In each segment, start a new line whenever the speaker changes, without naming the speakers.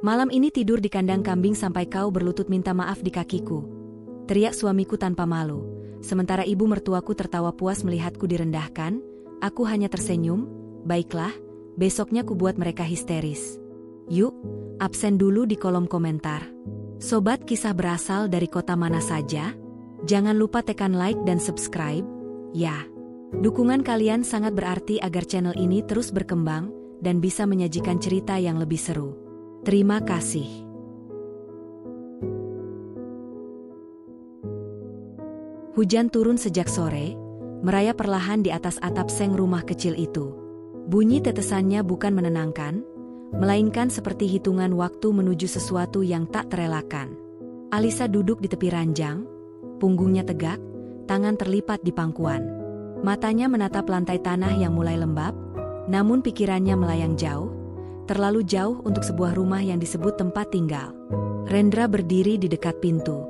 Malam ini tidur di kandang kambing sampai kau berlutut minta maaf di kakiku. Teriak suamiku tanpa malu. Sementara ibu mertuaku tertawa puas melihatku direndahkan, aku hanya tersenyum. Baiklah, besoknya ku buat mereka histeris. Yuk, absen dulu di kolom komentar. Sobat kisah berasal dari kota mana saja? Jangan lupa tekan like dan subscribe, ya. Dukungan kalian sangat berarti agar channel ini terus berkembang dan bisa menyajikan cerita yang lebih seru. Terima kasih. Hujan turun sejak sore, merayap perlahan di atas atap seng rumah kecil itu. Bunyi tetesannya bukan menenangkan, melainkan seperti hitungan waktu menuju sesuatu yang tak terelakkan. Alisa duduk di tepi ranjang, punggungnya tegak, tangan terlipat di pangkuan. Matanya menatap lantai tanah yang mulai lembab, namun pikirannya melayang jauh, terlalu jauh untuk sebuah rumah yang disebut tempat tinggal. Rendra berdiri di dekat pintu.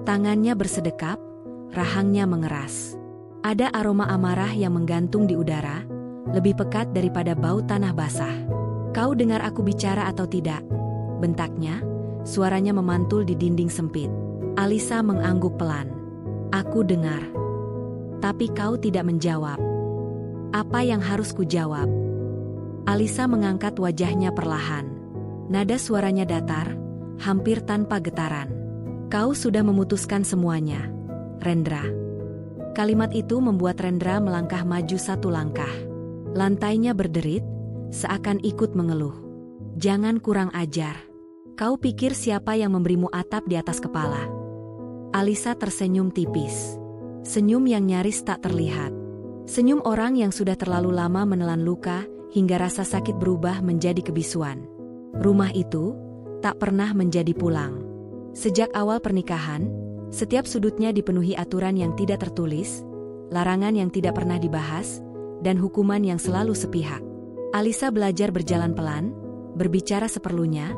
Tangannya bersedekap, rahangnya mengeras. Ada aroma amarah yang menggantung di udara, lebih pekat daripada bau tanah basah. Kau dengar aku bicara atau tidak? Bentaknya, suaranya memantul di dinding sempit. Alisa mengangguk pelan. Aku dengar. Tapi kau tidak menjawab. Apa yang harus kujawab? Alisa mengangkat wajahnya perlahan. Nada suaranya datar, hampir tanpa getaran. Kau sudah memutuskan semuanya, Rendra. Kalimat itu membuat Rendra melangkah maju satu langkah. Lantainya berderit, seakan ikut mengeluh. Jangan kurang ajar. Kau pikir siapa yang memberimu atap di atas kepala? Alisa tersenyum tipis. Senyum yang nyaris tak terlihat. Senyum orang yang sudah terlalu lama menelan luka, hingga rasa sakit berubah menjadi kebisuan. Rumah itu tak pernah menjadi pulang. Sejak awal pernikahan, setiap sudutnya dipenuhi aturan yang tidak tertulis, larangan yang tidak pernah dibahas, dan hukuman yang selalu sepihak. Alisa belajar berjalan pelan, berbicara seperlunya,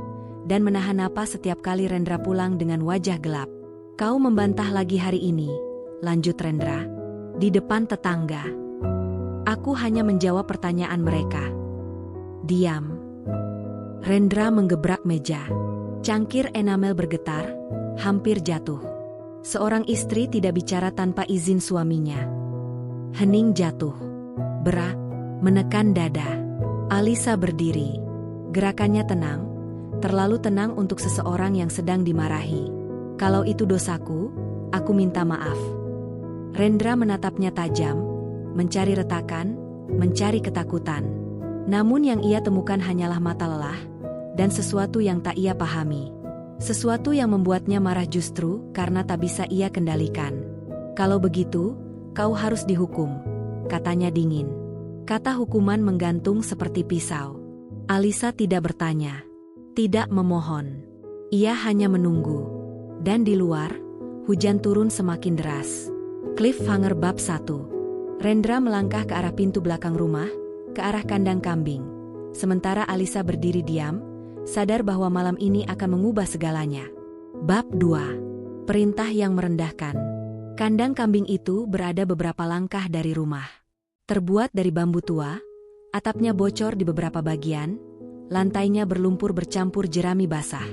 dan menahan napas setiap kali Rendra pulang dengan wajah gelap. Kau membantah lagi hari ini, lanjut Rendra, di depan tetangga. Aku hanya menjawab pertanyaan mereka. Diam. Rendra menggebrak meja. Cangkir enamel bergetar, hampir jatuh. Seorang istri tidak bicara tanpa izin suaminya. Hening jatuh. Berat, menekan dada. Alisa berdiri. Gerakannya tenang, terlalu tenang untuk seseorang yang sedang dimarahi. Kalau itu dosaku, aku minta maaf. Rendra menatapnya tajam, mencari retakan, mencari ketakutan. Namun yang ia temukan hanyalah mata lelah, dan sesuatu yang tak ia pahami. Sesuatu yang membuatnya marah justru karena tak bisa ia kendalikan. Kalau begitu, kau harus dihukum, katanya dingin. Kata hukuman menggantung seperti pisau. Alisa tidak bertanya, tidak memohon. Ia hanya menunggu. Dan di luar, hujan turun semakin deras. Cliffhanger bab 1. Rendra melangkah ke arah pintu belakang rumah, ke arah kandang kambing. Sementara Alisa berdiri diam, sadar bahwa malam ini akan mengubah segalanya. Bab 2. Perintah yang merendahkan. Kandang kambing itu berada beberapa langkah dari rumah. Terbuat dari bambu tua, atapnya bocor di beberapa bagian, lantainya berlumpur bercampur jerami basah.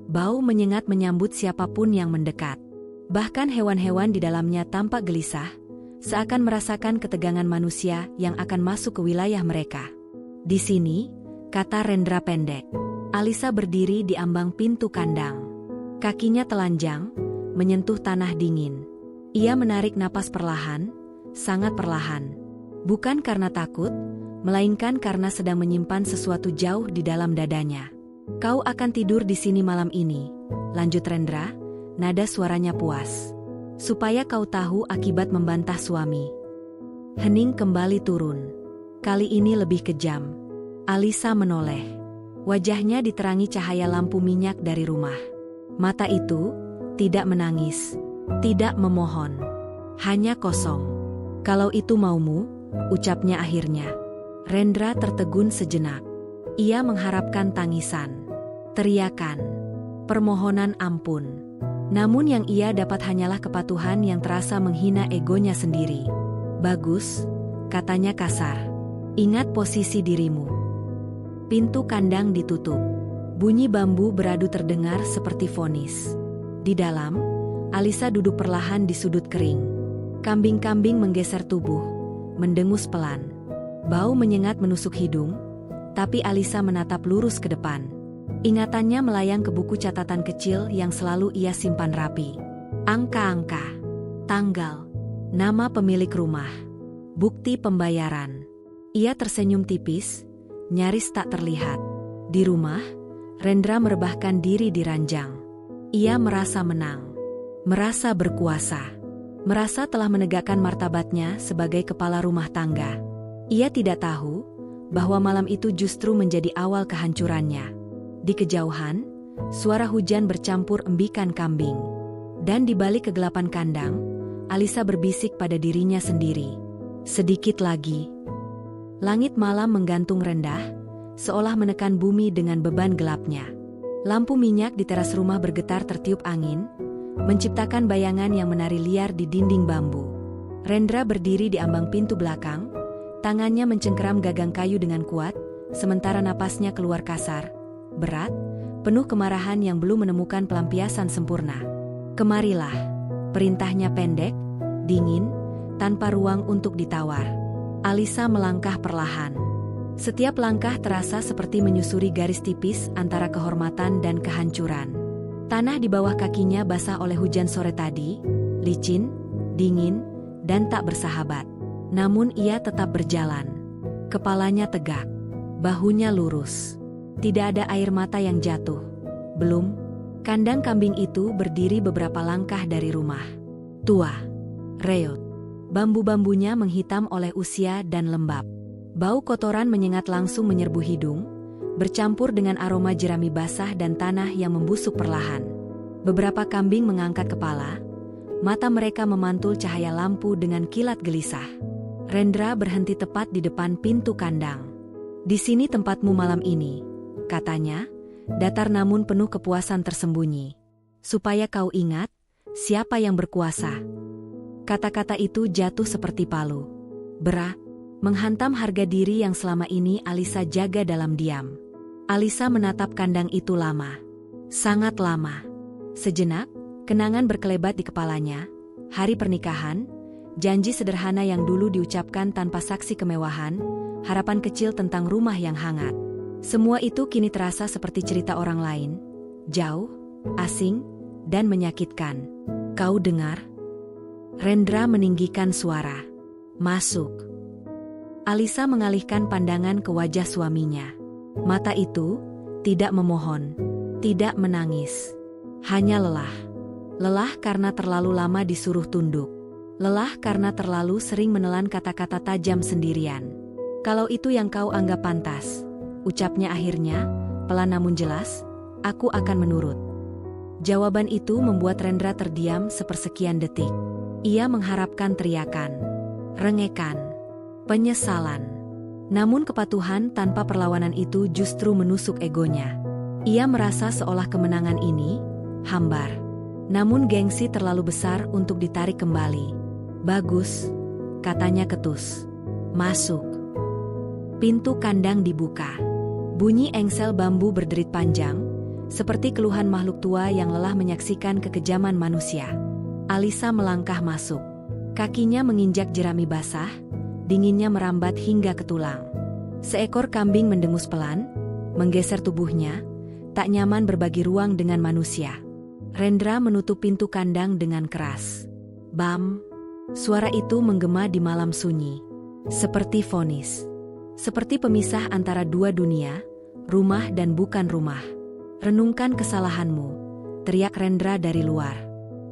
Bau menyengat menyambut siapapun yang mendekat. Bahkan hewan-hewan di dalamnya tampak gelisah, seakan merasakan ketegangan manusia yang akan masuk ke wilayah mereka. Di sini, kata Rendra pendek. Alisa berdiri di ambang pintu kandang. Kakinya telanjang, menyentuh tanah dingin. Ia menarik napas perlahan, sangat perlahan. Bukan karena takut, melainkan karena sedang menyimpan sesuatu jauh di dalam dadanya. Kau akan tidur di sini malam ini, lanjut Rendra, nada suaranya puas. Supaya kau tahu akibat membantah suami. Hening kembali turun. Kali ini lebih kejam. Alisa menoleh. Wajahnya diterangi cahaya lampu minyak dari rumah. Mata itu tidak menangis, tidak memohon. Hanya kosong. Kalau itu maumu, ucapnya akhirnya. Rendra tertegun sejenak. Ia mengharapkan tangisan, teriakan, permohonan ampun. Namun yang ia dapat hanyalah kepatuhan yang terasa menghina egonya sendiri. Bagus, katanya kasar. Ingat posisi dirimu. Pintu kandang ditutup. Bunyi bambu beradu terdengar seperti vonis. Di dalam, Alisa duduk perlahan di sudut kering. Kambing-kambing menggeser tubuh, mendengus pelan. Bau menyengat menusuk hidung, tapi Alisa menatap lurus ke depan. Ingatannya melayang ke buku catatan kecil yang selalu ia simpan rapi. Angka-angka, tanggal, nama pemilik rumah, bukti pembayaran. Ia tersenyum tipis, nyaris tak terlihat. Di rumah, Rendra merebahkan diri di ranjang. Ia merasa menang, merasa berkuasa, merasa telah menegakkan martabatnya sebagai kepala rumah tangga. Ia tidak tahu bahwa malam itu justru menjadi awal kehancurannya. Di kejauhan, suara hujan bercampur embikan kambing. Dan di balik kegelapan kandang, Alisa berbisik pada dirinya sendiri. Sedikit lagi. Langit malam menggantung rendah, seolah menekan bumi dengan beban gelapnya. Lampu minyak di teras rumah bergetar tertiup angin, menciptakan bayangan yang menari liar di dinding bambu. Rendra berdiri di ambang pintu belakang, tangannya mencengkeram gagang kayu dengan kuat, sementara napasnya keluar kasar, berat, penuh kemarahan yang belum menemukan pelampiasan sempurna. Kemarilah, perintahnya pendek, dingin, tanpa ruang untuk ditawar. Alisa melangkah perlahan. Setiap langkah terasa seperti menyusuri garis tipis antara kehormatan dan kehancuran. Tanah di bawah kakinya basah oleh hujan sore tadi, licin, dingin, dan tak bersahabat. Namun ia tetap berjalan. Kepalanya tegak, bahunya lurus. Tidak ada air mata yang jatuh. Belum, kandang kambing itu berdiri beberapa langkah dari rumah. Tua, reot. Bambu-bambunya menghitam oleh usia dan lembab. Bau kotoran menyengat langsung menyerbu hidung, bercampur dengan aroma jerami basah dan tanah yang membusuk perlahan. Beberapa kambing mengangkat kepala, mata mereka memantul cahaya lampu dengan kilat gelisah. Rendra berhenti tepat di depan pintu kandang. Di sini tempatmu malam ini, katanya, datar namun penuh kepuasan tersembunyi. Supaya kau ingat, siapa yang berkuasa. Kata-kata itu jatuh seperti palu. Berat, menghantam harga diri yang selama ini Alisa jaga dalam diam. Alisa menatap kandang itu lama. Sangat lama. Sejenak, kenangan berkelebat di kepalanya. Hari pernikahan, janji sederhana yang dulu diucapkan tanpa saksi kemewahan, harapan kecil tentang rumah yang hangat. Semua itu kini terasa seperti cerita orang lain, jauh, asing, dan menyakitkan. Kau dengar? Rendra meninggikan suara. Masuk. Alisa mengalihkan pandangan ke wajah suaminya. Mata itu tidak memohon, tidak menangis. Hanya lelah. Lelah karena terlalu lama disuruh tunduk. Lelah karena terlalu sering menelan kata-kata tajam sendirian. Kalau itu yang kau anggap pantas, ucapnya akhirnya, pelan namun jelas, aku akan menurut. Jawaban itu membuat Rendra terdiam sepersekian detik. Ia mengharapkan teriakan, rengekan, penyesalan. Namun kepatuhan tanpa perlawanan itu justru menusuk egonya. Ia merasa seolah kemenangan ini, hambar. Namun gengsi terlalu besar untuk ditarik kembali. Bagus, katanya ketus. Masuk. Pintu kandang dibuka. Bunyi engsel bambu berderit panjang, seperti keluhan makhluk tua yang lelah menyaksikan kekejaman manusia. Alisa melangkah masuk. Kakinya menginjak jerami basah, dinginnya merambat hingga ke tulang. Seekor kambing mendengus pelan, menggeser tubuhnya, tak nyaman berbagi ruang dengan manusia. Rendra menutup pintu kandang dengan keras. Bam! Suara itu menggema di malam sunyi. Seperti vonis. Seperti pemisah antara dua dunia, rumah dan bukan rumah. Renungkan kesalahanmu, teriak Rendra dari luar.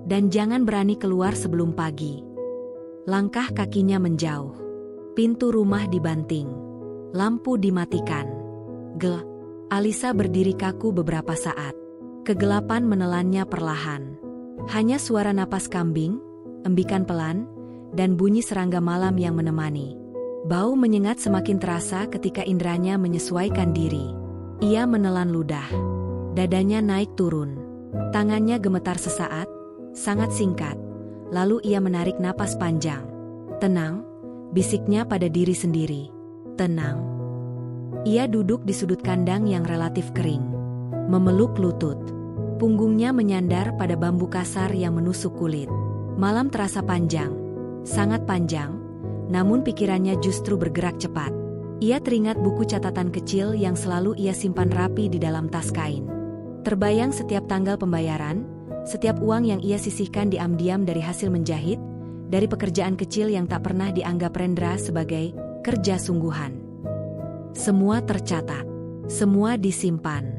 Dan jangan berani keluar sebelum pagi. Langkah kakinya menjauh. Pintu rumah dibanting. Lampu dimatikan. Gelap. Alisa berdiri kaku beberapa saat. Kegelapan menelannya perlahan. Hanya suara napas kambing, embikan pelan, dan bunyi serangga malam yang menemani. Bau menyengat semakin terasa ketika indranya menyesuaikan diri. Ia menelan ludah. Dadanya naik turun. Tangannya gemetar sesaat, sangat singkat. Lalu ia menarik napas panjang. Tenang, bisiknya pada diri sendiri. Tenang. Ia duduk di sudut kandang yang relatif kering. memeluk lutut. Punggungnya menyandar pada bambu kasar yang menusuk kulit. Malam terasa panjang, sangat panjang, namun pikirannya justru bergerak cepat. Ia teringat buku catatan kecil yang selalu ia simpan rapi di dalam tas kain. Terbayang setiap tanggal pembayaran, setiap uang yang ia sisihkan diam-diam dari hasil menjahit, dari pekerjaan kecil yang tak pernah dianggap Rendra sebagai kerja sungguhan. Semua tercatat, semua disimpan.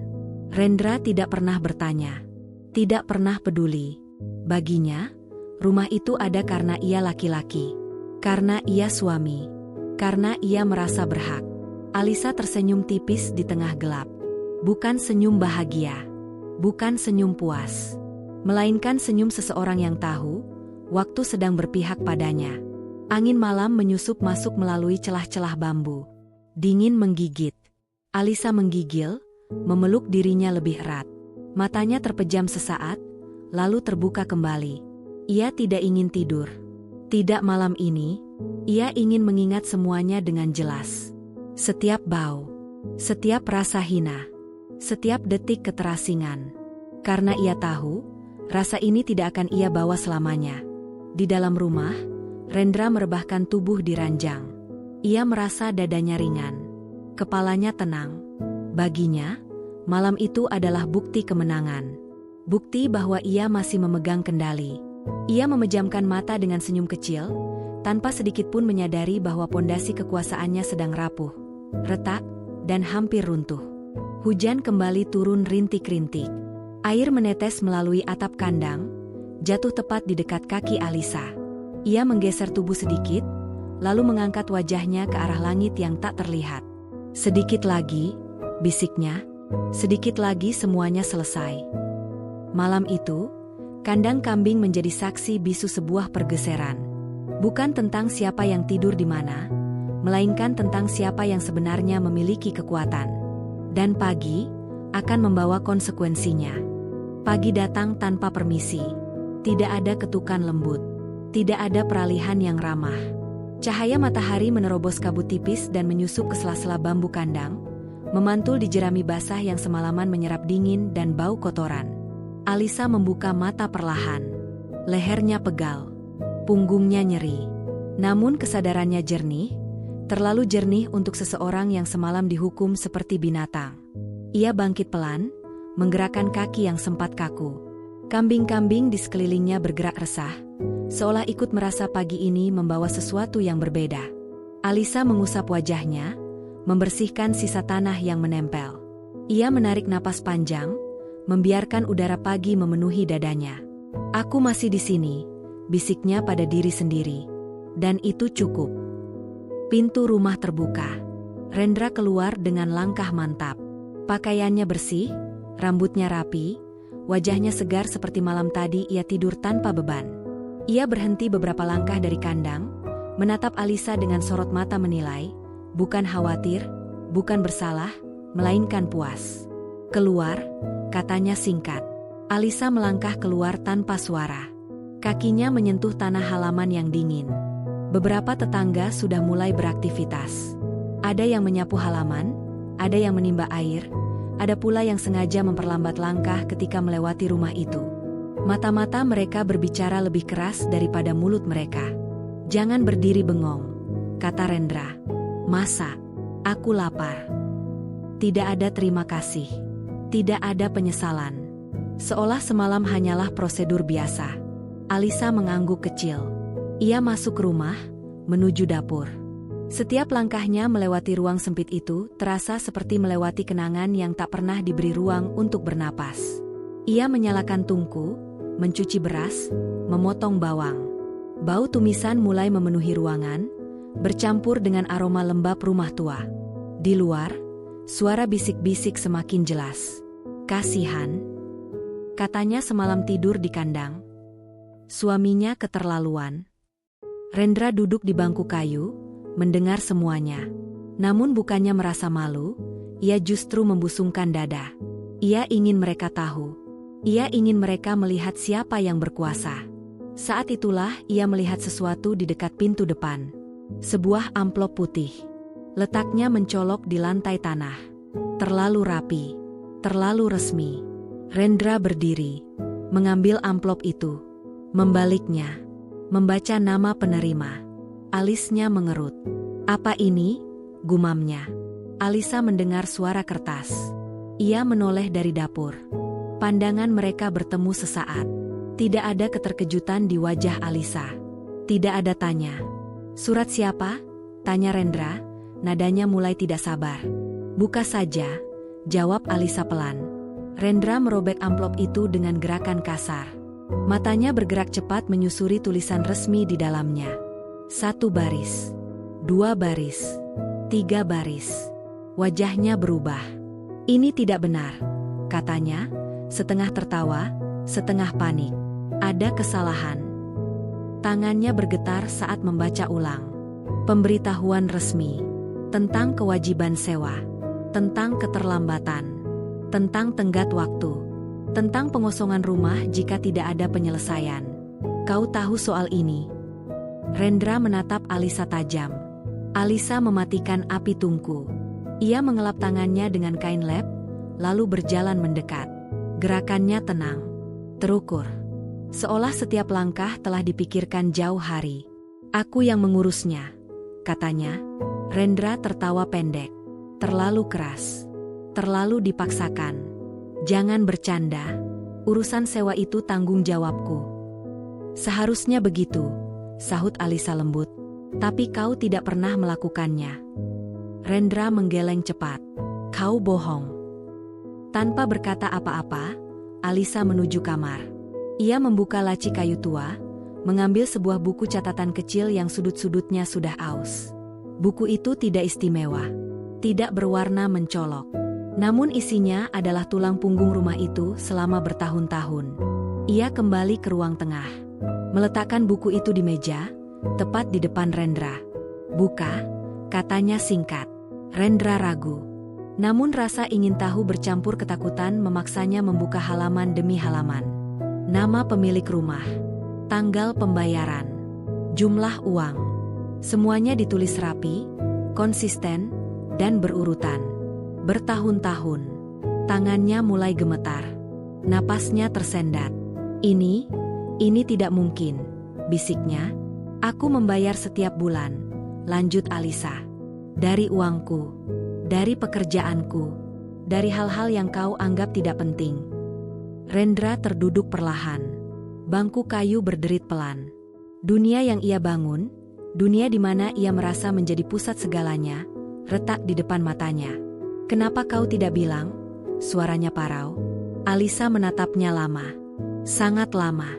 Rendra tidak pernah bertanya, tidak pernah peduli. Baginya, rumah itu ada karena ia laki-laki, karena ia suami, karena ia merasa berhak. Alisa tersenyum tipis di tengah gelap. Bukan senyum bahagia, bukan senyum puas, melainkan senyum seseorang yang tahu, waktu sedang berpihak padanya. Angin malam menyusup masuk melalui celah-celah bambu. Dingin menggigit. Alisa menggigil, memeluk dirinya lebih erat. Matanya terpejam sesaat, lalu terbuka kembali. Ia tidak ingin tidur. Tidak malam ini, ia ingin mengingat semuanya dengan jelas. Setiap bau, setiap rasa hina, setiap detik keterasingan. Karena ia tahu, rasa ini tidak akan ia bawa selamanya. Di dalam rumah, Rendra merebahkan tubuh di ranjang. Ia merasa dadanya ringan, kepalanya tenang. Baginya, malam itu adalah bukti kemenangan. Bukti bahwa ia masih memegang kendali. Ia memejamkan mata dengan senyum kecil, tanpa sedikit pun menyadari bahwa pondasi kekuasaannya sedang rapuh, retak, dan hampir runtuh. Hujan kembali turun rintik-rintik. Air menetes melalui atap kandang, jatuh tepat di dekat kaki Alisa. Ia menggeser tubuh sedikit, lalu mengangkat wajahnya ke arah langit yang tak terlihat. Sedikit lagi, bisiknya, sedikit lagi semuanya selesai. Malam itu, kandang kambing menjadi saksi bisu sebuah pergeseran. Bukan tentang siapa yang tidur di mana, melainkan tentang siapa yang sebenarnya memiliki kekuatan. Dan pagi akan membawa konsekuensinya. Pagi datang tanpa permisi. Tidak ada ketukan lembut. Tidak ada peralihan yang ramah. Cahaya matahari menerobos kabut tipis dan menyusup ke sela-sela bambu kandang, memantul di jerami basah yang semalaman menyerap dingin dan bau kotoran. Alisa membuka mata perlahan. Lehernya pegal. Punggungnya nyeri. Namun kesadarannya jernih, terlalu jernih untuk seseorang yang semalam dihukum seperti binatang. Ia bangkit pelan, menggerakkan kaki yang sempat kaku. Kambing-kambing di sekelilingnya bergerak resah, seolah ikut merasa pagi ini membawa sesuatu yang berbeda. Alisa mengusap wajahnya, membersihkan sisa tanah yang menempel. Ia menarik napas panjang, membiarkan udara pagi memenuhi dadanya. "Aku masih di sini," bisiknya pada diri sendiri. Dan itu cukup. Pintu rumah terbuka. Rendra keluar dengan langkah mantap. Pakaiannya bersih, rambutnya rapi, wajahnya segar seperti malam tadi ia tidur tanpa beban. Ia berhenti beberapa langkah dari kandang, menatap Alisa dengan sorot mata menilai, bukan khawatir, bukan bersalah, melainkan puas. "Keluar," katanya singkat. Alisa melangkah keluar tanpa suara. Kakinya menyentuh tanah halaman yang dingin. Beberapa tetangga sudah mulai beraktivitas. Ada yang menyapu halaman, ada yang menimba air, ada pula yang sengaja memperlambat langkah ketika melewati rumah itu. Mata-mata mereka berbicara lebih keras daripada mulut mereka. "Jangan berdiri bengong," kata Rendra. "Masa? Aku lapar." Tidak ada terima kasih. Tidak ada penyesalan. Seolah semalam hanyalah prosedur biasa. Alisa mengangguk kecil. Ia masuk rumah, menuju dapur. Setiap langkahnya melewati ruang sempit itu terasa seperti melewati kenangan yang tak pernah diberi ruang untuk bernapas. Ia menyalakan tungku, mencuci beras, memotong bawang. Bau tumisan mulai memenuhi ruangan, bercampur dengan aroma lembab rumah tua. Di luar, suara bisik-bisik semakin jelas. "Kasihan," katanya semalam tidur di kandang. Suaminya keterlaluan. Rendra duduk di bangku kayu, mendengar semuanya. Namun bukannya merasa malu, ia justru membusungkan dada. Ia ingin mereka tahu. Ia ingin mereka melihat siapa yang berkuasa. Saat itulah ia melihat sesuatu di dekat pintu depan. Sebuah amplop putih. Letaknya mencolok di lantai tanah. Terlalu rapi. Terlalu resmi. Rendra berdiri, mengambil amplop itu, membaliknya, membaca nama penerima. Alisnya mengerut. "Apa ini?" gumamnya. Alisa mendengar suara kertas. Ia menoleh dari dapur. Pandangan mereka bertemu sesaat. Tidak ada keterkejutan di wajah Alisa. Tidak ada tanya. "Surat siapa?" tanya Rendra, nadanya mulai tidak sabar. "Buka saja," jawab Alisa pelan. Rendra merobek amplop itu dengan gerakan kasar. Matanya bergerak cepat menyusuri tulisan resmi di dalamnya. 1 baris, 2 baris, 3 baris. Wajahnya berubah. "Ini tidak benar," katanya, setengah tertawa, setengah panik. "Ada kesalahan." Tangannya bergetar saat membaca ulang. Pemberitahuan resmi tentang kewajiban sewa, tentang keterlambatan, tentang tenggat waktu, tentang pengosongan rumah jika tidak ada penyelesaian. "Kau tahu soal ini?" Rendra menatap Alisa tajam. Alisa mematikan api tungku. Ia mengelap tangannya dengan kain lap, lalu berjalan mendekat. Gerakannya tenang, terukur. Seolah setiap langkah telah dipikirkan jauh hari. "Aku yang mengurusnya," katanya. Rendra tertawa pendek. "Terlalu keras. Terlalu dipaksakan. Jangan bercanda. Urusan sewa itu tanggung jawabku." "Seharusnya begitu," sahut Alisa lembut. "Tapi kau tidak pernah melakukannya." Rendra menggeleng cepat. "Kau bohong." Tanpa berkata apa-apa, Alisa menuju kamar. Ia membuka laci kayu tua, mengambil sebuah buku catatan kecil yang sudut-sudutnya sudah aus. Buku itu tidak istimewa, tidak berwarna mencolok. Namun isinya adalah tulang punggung rumah itu selama bertahun-tahun. Ia kembali ke ruang tengah, meletakkan buku itu di meja, tepat di depan Rendra. "Buka," katanya singkat. Rendra ragu. Namun rasa ingin tahu bercampur ketakutan memaksanya membuka halaman demi halaman. Nama pemilik rumah, tanggal pembayaran, jumlah uang. Semuanya ditulis rapi, konsisten, dan berurutan. Bertahun-tahun. Tangannya mulai gemetar. Napasnya tersendat. Ini tidak mungkin," bisiknya. "Aku membayar setiap bulan," lanjut Alisa. "Dari uangku, dari pekerjaanku, dari hal-hal yang kau anggap tidak penting." Rendra terduduk perlahan. Bangku kayu berderit pelan. Dunia yang ia bangun, dunia di mana ia merasa menjadi pusat segalanya, retak di depan matanya. "Kenapa kau tidak bilang?" suaranya parau. Alisa menatapnya lama. Sangat lama.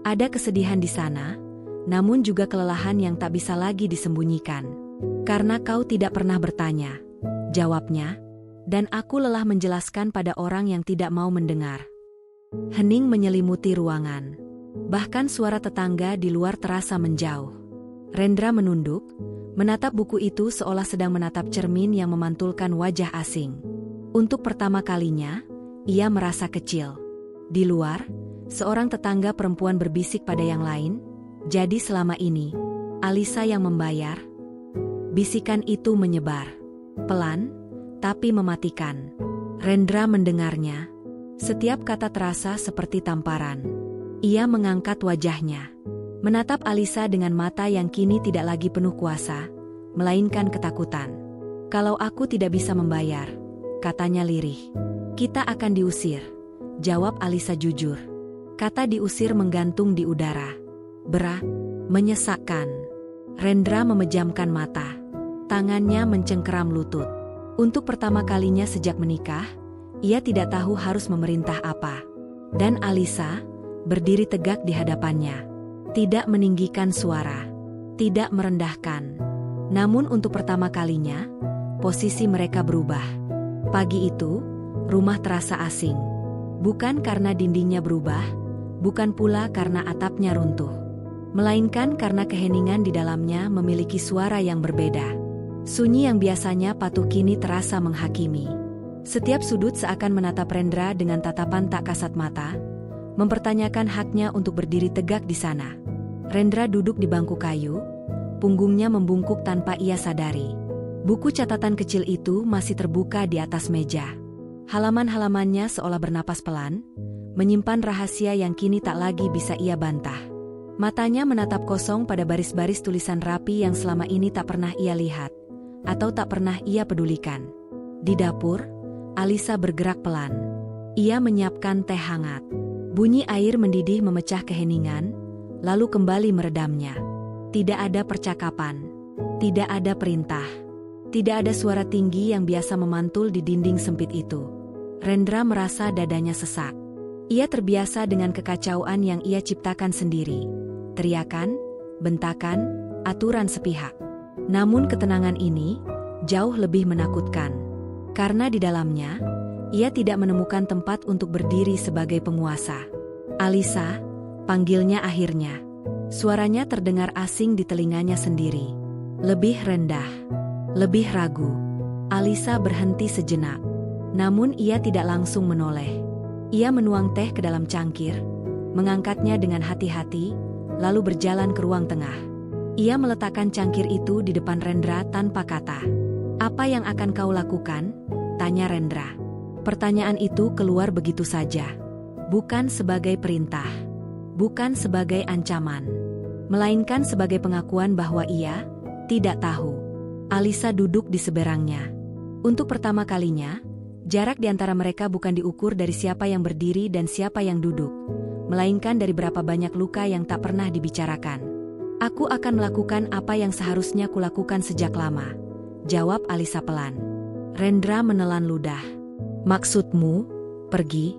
Ada kesedihan di sana, namun juga kelelahan yang tak bisa lagi disembunyikan. "Karena kau tidak pernah bertanya," jawabnya, "dan aku lelah menjelaskan pada orang yang tidak mau mendengar." Hening menyelimuti ruangan. Bahkan suara tetangga di luar terasa menjauh. Rendra menunduk, menatap buku itu seolah sedang menatap cermin yang memantulkan wajah asing. Untuk pertama kalinya, ia merasa kecil. Di luar, seorang tetangga perempuan berbisik pada yang lain, "Jadi selama ini, Alisa yang membayar?" Bisikan itu menyebar. Pelan, tapi mematikan. Rendra mendengarnya. Setiap kata terasa seperti tamparan. Ia mengangkat wajahnya, menatap Alisa dengan mata yang kini tidak lagi penuh kuasa, melainkan ketakutan. "Kalau aku tidak bisa membayar," katanya lirih, "kita akan diusir," jawab Alisa jujur. Kata diusir menggantung di udara. Berat, menyesakkan. Rendra memejamkan mata. Tangannya mencengkeram lutut. Untuk pertama kalinya sejak menikah, ia tidak tahu harus memerintah apa. Dan Alisa berdiri tegak di hadapannya. Tidak meninggikan suara, tidak merendahkan. Namun untuk pertama kalinya, posisi mereka berubah. Pagi itu, rumah terasa asing. Bukan karena dindingnya berubah, bukan pula karena atapnya runtuh. Melainkan karena keheningan di dalamnya memiliki suara yang berbeda. Sunyi yang biasanya patuh kini terasa menghakimi. Setiap sudut seakan menatap Rendra dengan tatapan tak kasat mata, mempertanyakan haknya untuk berdiri tegak di sana. Rendra duduk di bangku kayu, punggungnya membungkuk tanpa ia sadari. Buku catatan kecil itu masih terbuka di atas meja. Halaman-halamannya seolah bernapas pelan, menyimpan rahasia yang kini tak lagi bisa ia bantah. Matanya menatap kosong pada baris-baris tulisan rapi yang selama ini tak pernah ia lihat, atau tak pernah ia pedulikan. Di dapur, Alisa bergerak pelan. Ia menyiapkan teh hangat. Bunyi air mendidih memecah keheningan, lalu kembali meredamnya. Tidak ada percakapan. Tidak ada perintah. Tidak ada suara tinggi yang biasa memantul di dinding sempit itu. Rendra merasa dadanya sesak. Ia terbiasa dengan kekacauan yang ia ciptakan sendiri. Teriakan, bentakan, aturan sepihak. Namun ketenangan ini jauh lebih menakutkan. Karena di dalamnya, ia tidak menemukan tempat untuk berdiri sebagai penguasa. Alisa, panggilnya akhirnya. Suaranya terdengar asing di telinganya sendiri. Lebih rendah, lebih ragu. Alisa berhenti sejenak. Namun ia tidak langsung menoleh. Ia menuang teh ke dalam cangkir, mengangkatnya dengan hati-hati, lalu berjalan ke ruang tengah. Ia meletakkan cangkir itu di depan Rendra tanpa kata. "Apa yang akan kau lakukan?" tanya Rendra. Pertanyaan itu keluar begitu saja. Bukan sebagai perintah. Bukan sebagai ancaman. Melainkan sebagai pengakuan bahwa ia tidak tahu. Alisa duduk di seberangnya. Untuk pertama kalinya, jarak di antara mereka bukan diukur dari siapa yang berdiri dan siapa yang duduk, melainkan dari berapa banyak luka yang tak pernah dibicarakan. "Aku akan melakukan apa yang seharusnya kulakukan sejak lama," jawab Alisa pelan. Rendra menelan ludah. "Maksudmu, pergi?"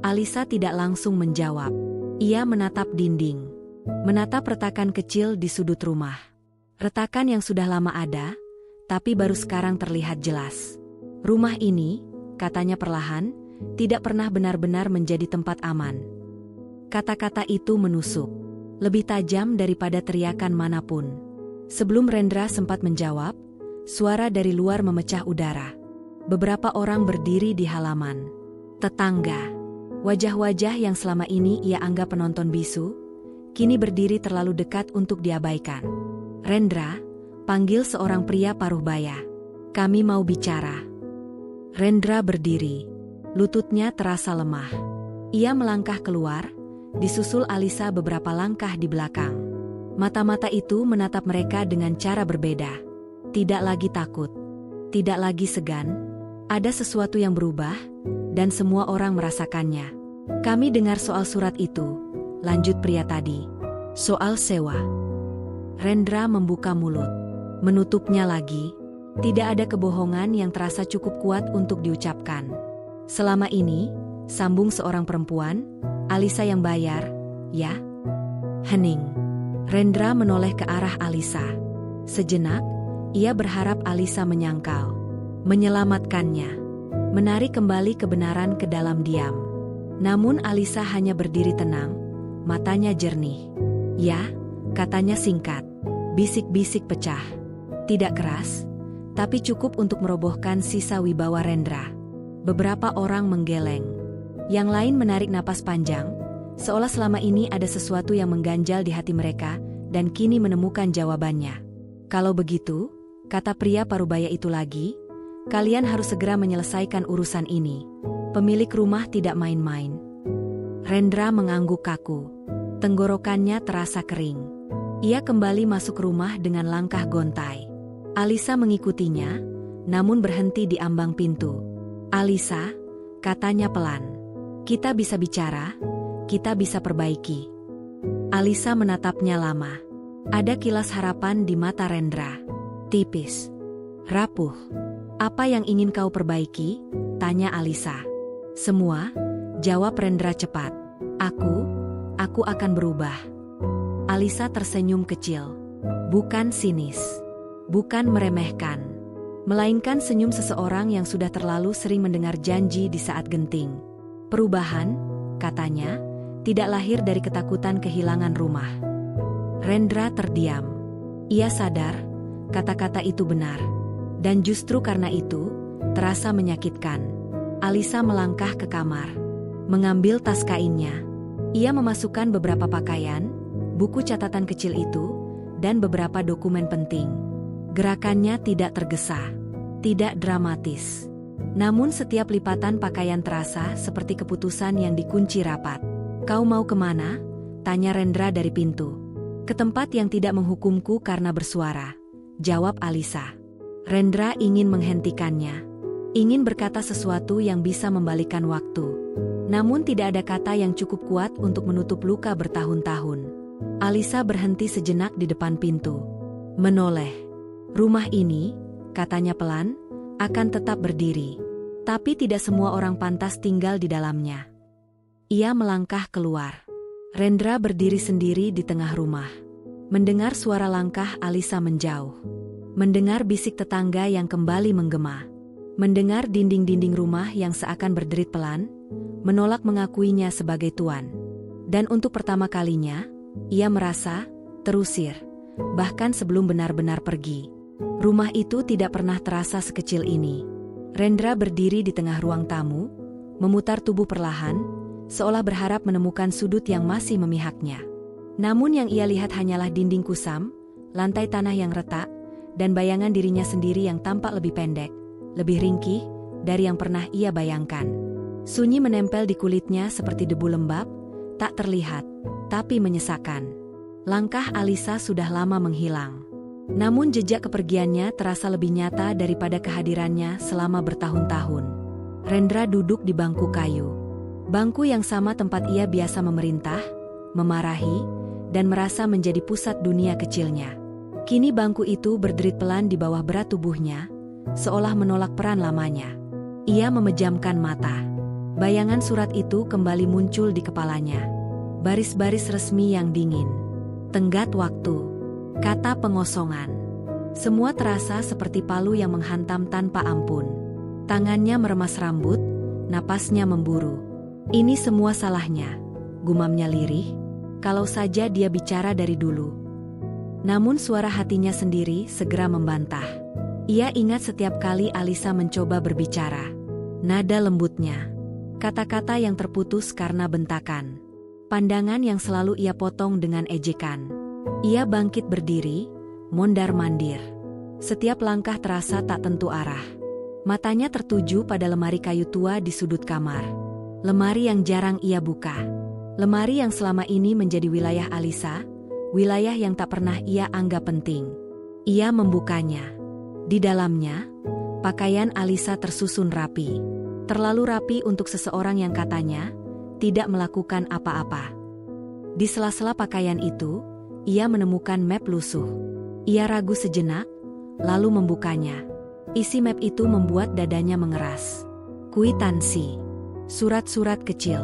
Alisa tidak langsung menjawab. Ia menatap dinding. Menatap retakan kecil di sudut rumah. Retakan yang sudah lama ada, tapi baru sekarang terlihat jelas. "Rumah ini," katanya perlahan, "tidak pernah benar-benar menjadi tempat aman." Kata-kata itu menusuk. Lebih tajam daripada teriakan manapun. Sebelum Rendra sempat menjawab, suara dari luar memecah udara. Beberapa orang berdiri di halaman. Tetangga. Wajah-wajah yang selama ini ia anggap penonton bisu, kini berdiri terlalu dekat untuk diabaikan. "Rendra," panggil seorang pria paruh baya. "Kami mau bicara." Rendra berdiri. Lututnya terasa lemah. Ia melangkah keluar, disusul Alisa beberapa langkah di belakang. Mata-mata itu menatap mereka dengan cara berbeda. Tidak lagi takut. Tidak lagi segan. Ada sesuatu yang berubah, dan semua orang merasakannya. "Kami dengar soal surat itu," lanjut pria tadi. "Soal sewa." Rendra membuka mulut. Menutupnya lagi. Tidak ada kebohongan yang terasa cukup kuat untuk diucapkan. "Selama ini," sambung seorang perempuan, "Alisa yang bayar, ya?" Hening. Rendra menoleh ke arah Alisa. Sejenak, ia berharap Alisa menyangkal. Menyelamatkannya. Menarik kembali kebenaran ke dalam diam. Namun Alisa hanya berdiri tenang, matanya jernih. "Ya," katanya singkat. Bisik-bisik pecah. Tidak keras, tapi cukup untuk merobohkan sisa wibawa Rendra. Beberapa orang menggeleng. Yang lain menarik napas panjang, seolah selama ini ada sesuatu yang mengganjal di hati mereka, dan kini menemukan jawabannya. "Kalau begitu," kata pria parubaya itu lagi, "kalian harus segera menyelesaikan urusan ini. Pemilik rumah tidak main-main." Rendra mengangguk kaku. Tenggorokannya terasa kering. Ia kembali masuk rumah dengan langkah gontai. Alisa mengikutinya, namun berhenti di ambang pintu. "Alisa," katanya pelan. "Kita bisa bicara, kita bisa perbaiki." Alisa menatapnya lama. Ada kilas harapan di mata Rendra. Tipis. Rapuh. "Apa yang ingin kau perbaiki?" tanya Alisa. "Semua," jawab Rendra cepat. Aku akan berubah." Alisa tersenyum kecil. Bukan sinis. Bukan meremehkan. Melainkan senyum seseorang yang sudah terlalu sering mendengar janji di saat genting. "Perubahan," katanya, "tidak lahir dari ketakutan kehilangan rumah." Rendra terdiam. Ia sadar, kata-kata itu benar. Dan justru karena itu, terasa menyakitkan. Alisa melangkah ke kamar. Mengambil tas kainnya. Ia memasukkan beberapa pakaian, buku catatan kecil itu, dan beberapa dokumen penting. Gerakannya tidak tergesa. Tidak dramatis. Namun setiap lipatan pakaian terasa seperti keputusan yang dikunci rapat. "Kau mau kemana?" tanya Rendra dari pintu. "Ke tempat yang tidak menghukumku karena bersuara," jawab Alisa. Rendra ingin menghentikannya. Ingin berkata sesuatu yang bisa membalikan waktu. Namun tidak ada kata yang cukup kuat untuk menutup luka bertahun-tahun. Alisa berhenti sejenak di depan pintu. Menoleh. "Rumah ini," katanya pelan, "akan tetap berdiri. Tapi tidak semua orang pantas tinggal di dalamnya." Ia melangkah keluar. Rendra berdiri sendiri di tengah rumah. Mendengar suara langkah Alisa menjauh. Mendengar bisik tetangga yang kembali menggema. Mendengar dinding-dinding rumah yang seakan berderit pelan, menolak mengakuinya sebagai tuan. Dan untuk pertama kalinya, ia merasa terusir, bahkan sebelum benar-benar pergi. Rumah itu tidak pernah terasa sekecil ini. Rendra berdiri di tengah ruang tamu, memutar tubuh perlahan, seolah berharap menemukan sudut yang masih memihaknya. Namun yang ia lihat hanyalah dinding kusam, lantai tanah yang retak, dan bayangan dirinya sendiri yang tampak lebih pendek, lebih ringkih dari yang pernah ia bayangkan. Sunyi menempel di kulitnya seperti debu lembab, tak terlihat, tapi menyesakkan. Langkah Alisa sudah lama menghilang. Namun jejak kepergiannya terasa lebih nyata daripada kehadirannya selama bertahun-tahun. Rendra duduk di bangku kayu. Bangku yang sama tempat ia biasa memerintah, memarahi, dan merasa menjadi pusat dunia kecilnya. Kini bangku itu berderit pelan di bawah berat tubuhnya, seolah menolak peran lamanya. Ia memejamkan mata. Bayangan surat itu kembali muncul di kepalanya. Baris-baris resmi yang dingin. Tenggat waktu. Kata pengosongan. Semua terasa seperti palu yang menghantam tanpa ampun. Tangannya meremas rambut, napasnya memburu. "Ini semua salahnya," gumamnya lirih. "Kalau saja dia bicara dari dulu." Namun suara hatinya sendiri segera membantah. Ia ingat setiap kali Alisa mencoba berbicara. Nada lembutnya. Kata-kata yang terputus karena bentakan. Pandangan yang selalu ia potong dengan ejekan. Ia bangkit berdiri, mondar-mandir. Setiap langkah terasa tak tentu arah. Matanya tertuju pada lemari kayu tua di sudut kamar. Lemari yang jarang ia buka. Lemari yang selama ini menjadi wilayah Alisa, wilayah yang tak pernah ia anggap penting. Ia membukanya. Di dalamnya, pakaian Alisa tersusun rapi. Terlalu rapi untuk seseorang yang katanya tidak melakukan apa-apa. Di sela-sela pakaian itu, ia menemukan map lusuh. Ia ragu sejenak, lalu membukanya. Isi map itu membuat dadanya mengeras. Kwitansi, surat-surat kecil,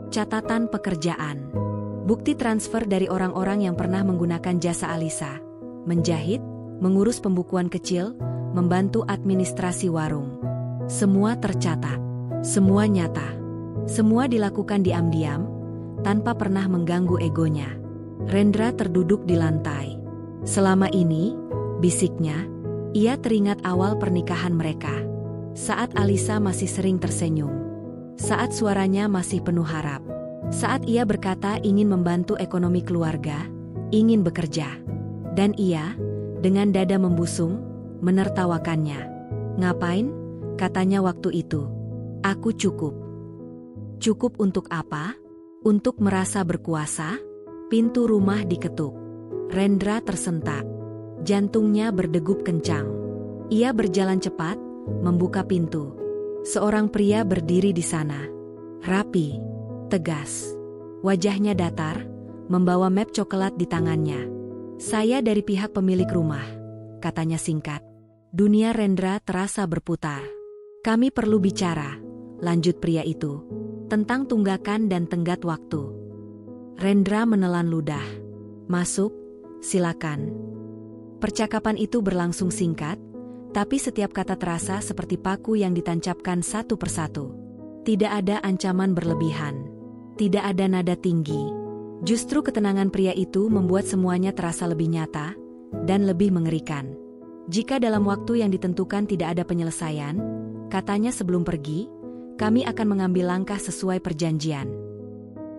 catatan pekerjaan, bukti transfer dari orang-orang yang pernah menggunakan jasa Alisa, menjahit, mengurus pembukuan kecil, membantu administrasi warung. Semua tercatat, semua nyata, semua dilakukan diam-diam, tanpa pernah mengganggu egonya. Rendra terduduk di lantai. Selama ini, bisiknya, ia teringat awal pernikahan mereka. Saat Alisa masih sering tersenyum. Saat suaranya masih penuh harap. Saat ia berkata ingin membantu ekonomi keluarga, ingin bekerja. Dan ia, dengan dada membusung, menertawakannya. "Ngapain?" katanya waktu itu. "Aku cukup." Cukup untuk apa? Untuk merasa berkuasa? Pintu rumah diketuk. Rendra tersentak. Jantungnya berdegup kencang. Ia berjalan cepat, membuka pintu. Seorang pria berdiri di sana. Rapi, tegas. Wajahnya datar, membawa map coklat di tangannya. "Saya dari pihak pemilik rumah," katanya singkat. Dunia Rendra terasa berputar. "Kami perlu bicara," lanjut pria itu, "tentang tunggakan dan tenggat waktu." Rendra menelan ludah. "Masuk, silakan." Percakapan itu berlangsung singkat, tapi setiap kata terasa seperti paku yang ditancapkan satu persatu. Tidak ada ancaman berlebihan. Tidak ada nada tinggi. Justru ketenangan pria itu membuat semuanya terasa lebih nyata dan lebih mengerikan. "Jika dalam waktu yang ditentukan tidak ada penyelesaian," katanya sebelum pergi, "kami akan mengambil langkah sesuai perjanjian."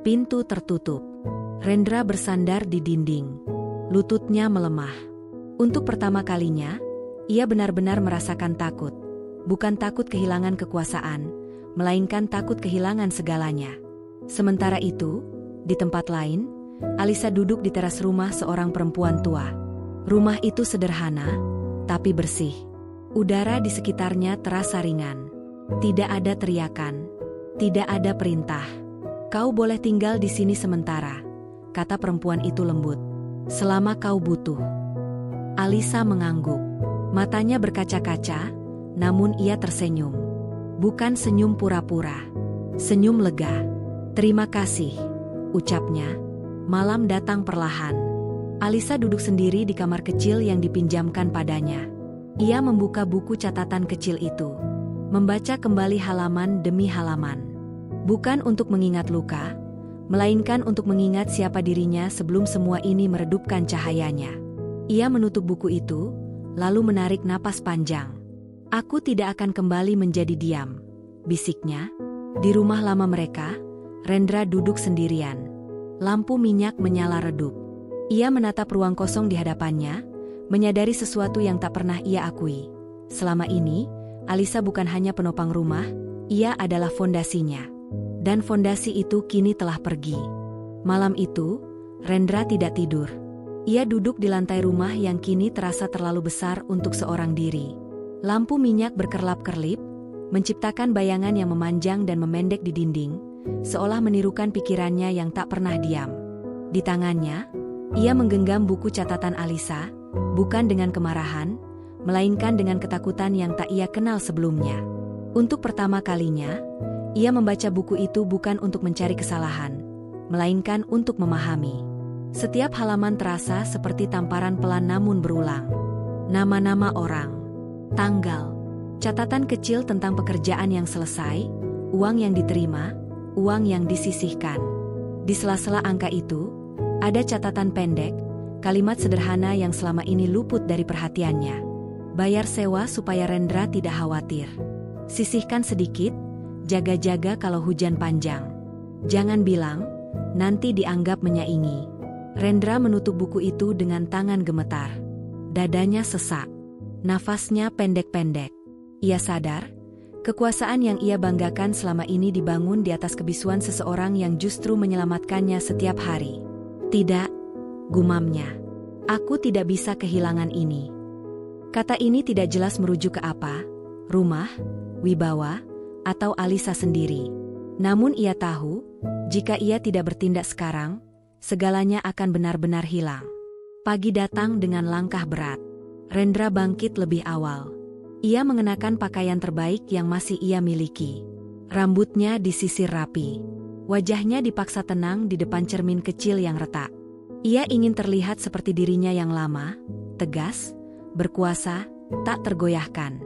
Pintu tertutup. Rendra bersandar di dinding. Lututnya melemah. Untuk pertama kalinya, ia benar-benar merasakan takut. Bukan takut kehilangan kekuasaan, melainkan takut kehilangan segalanya. Sementara itu, di tempat lain, Alisa duduk di teras rumah seorang perempuan tua. Rumah itu sederhana, tapi bersih. Udara di sekitarnya terasa ringan. Tidak ada teriakan, tidak ada perintah. "Kau boleh tinggal di sini sementara," kata perempuan itu lembut. "Selama kau butuh." Alisa mengangguk. Matanya berkaca-kaca, namun ia tersenyum. Bukan senyum pura-pura. Senyum lega. "Terima kasih," ucapnya. Malam datang perlahan. Alisa duduk sendiri di kamar kecil yang dipinjamkan padanya. Ia membuka buku catatan kecil itu. Membaca kembali halaman demi halaman. Bukan untuk mengingat luka, melainkan untuk mengingat siapa dirinya sebelum semua ini meredupkan cahayanya. Ia menutup buku itu, lalu menarik napas panjang. "Aku tidak akan kembali menjadi diam," bisiknya. Di rumah lama mereka, Rendra duduk sendirian. Lampu minyak menyala redup. Ia menatap ruang kosong di hadapannya, menyadari sesuatu yang tak pernah ia akui. Selama ini, Alisa bukan hanya penopang rumah, ia adalah fondasinya. Dan fondasi itu kini telah pergi. Malam itu, Rendra tidak tidur. Ia duduk di lantai rumah yang kini terasa terlalu besar untuk seorang diri. Lampu minyak berkerlap-kerlip, menciptakan bayangan yang memanjang dan memendek di dinding, seolah menirukan pikirannya yang tak pernah diam. Di tangannya, ia menggenggam buku catatan Alisa, bukan dengan kemarahan, melainkan dengan ketakutan yang tak ia kenal sebelumnya. Untuk pertama kalinya, ia membaca buku itu bukan untuk mencari kesalahan, melainkan untuk memahami. Setiap halaman terasa seperti tamparan pelan namun berulang. Nama-nama orang, tanggal, catatan kecil tentang pekerjaan yang selesai, uang yang diterima, uang yang disisihkan. Di sela-sela angka itu, ada catatan pendek, kalimat sederhana yang selama ini luput dari perhatiannya. "Bayar sewa supaya Rendra tidak khawatir. Sisihkan sedikit, jaga-jaga kalau hujan panjang. Jangan bilang, nanti dianggap menyaingi." Rendra menutup buku itu dengan tangan gemetar. Dadanya sesak. Nafasnya pendek-pendek. Ia sadar, kekuasaan yang ia banggakan selama ini dibangun di atas kebisuan seseorang yang justru menyelamatkannya setiap hari. "Tidak," gumamnya. "Aku tidak bisa kehilangan ini." Kata ini tidak jelas merujuk ke apa, rumah, wibawa, atau Alisa sendiri. Namun ia tahu, jika ia tidak bertindak sekarang, segalanya akan benar-benar hilang. Pagi datang dengan langkah berat. Rendra bangkit lebih awal. Ia mengenakan pakaian terbaik yang masih ia miliki. Rambutnya disisir rapi. Wajahnya dipaksa tenang di depan cermin kecil yang retak. Ia ingin terlihat seperti dirinya yang lama, tegas, berkuasa, tak tergoyahkan.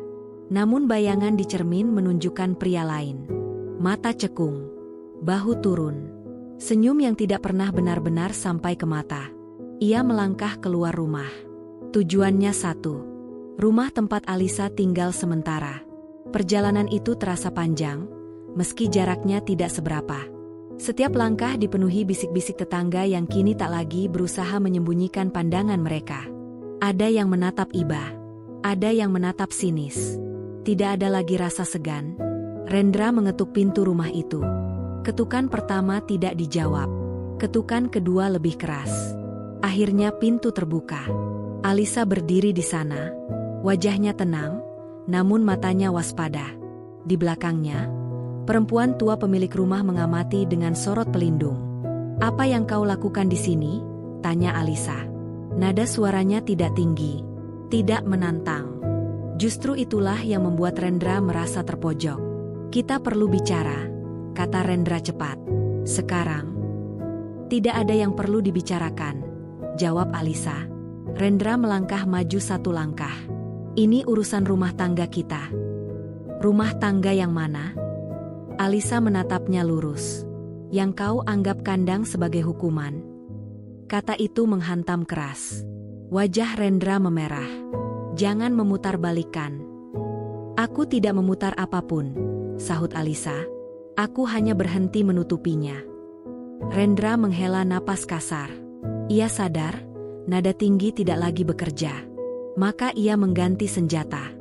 Namun bayangan di cermin menunjukkan pria lain. Mata cekung, bahu turun. Senyum yang tidak pernah benar-benar sampai ke mata. Ia melangkah keluar rumah. Tujuannya satu. Rumah tempat Alisa tinggal sementara. Perjalanan itu terasa panjang, meski jaraknya tidak seberapa. Setiap langkah dipenuhi bisik-bisik tetangga yang kini tak lagi berusaha menyembunyikan pandangan mereka. Ada yang menatap iba, ada yang menatap sinis. Tidak ada lagi rasa segan. Rendra mengetuk pintu rumah itu. Ketukan pertama tidak dijawab. Ketukan kedua lebih keras. Akhirnya pintu terbuka. Alisa berdiri di sana. Wajahnya tenang, namun matanya waspada. Di belakangnya, perempuan tua pemilik rumah mengamati dengan sorot pelindung. "Apa yang kau lakukan di sini?" tanya Alisa. Nada suaranya tidak tinggi, tidak menantang. Justru itulah yang membuat Rendra merasa terpojok. "Kita perlu bicara," kata Rendra cepat. "Sekarang?" "Tidak ada yang perlu dibicarakan," jawab Alisa. Rendra melangkah maju satu langkah. "Ini urusan rumah tangga kita." "Rumah tangga yang mana?" Alisa menatapnya lurus. "Yang kau anggap kandang sebagai hukuman." Kata itu menghantam keras. Wajah Rendra memerah. "Jangan memutarbalikkan." "Aku tidak memutar apapun," sahut Alisa. "Aku hanya berhenti menutupinya." Rendra menghela napas kasar. Ia sadar, nada tinggi tidak lagi bekerja. Maka ia mengganti senjata.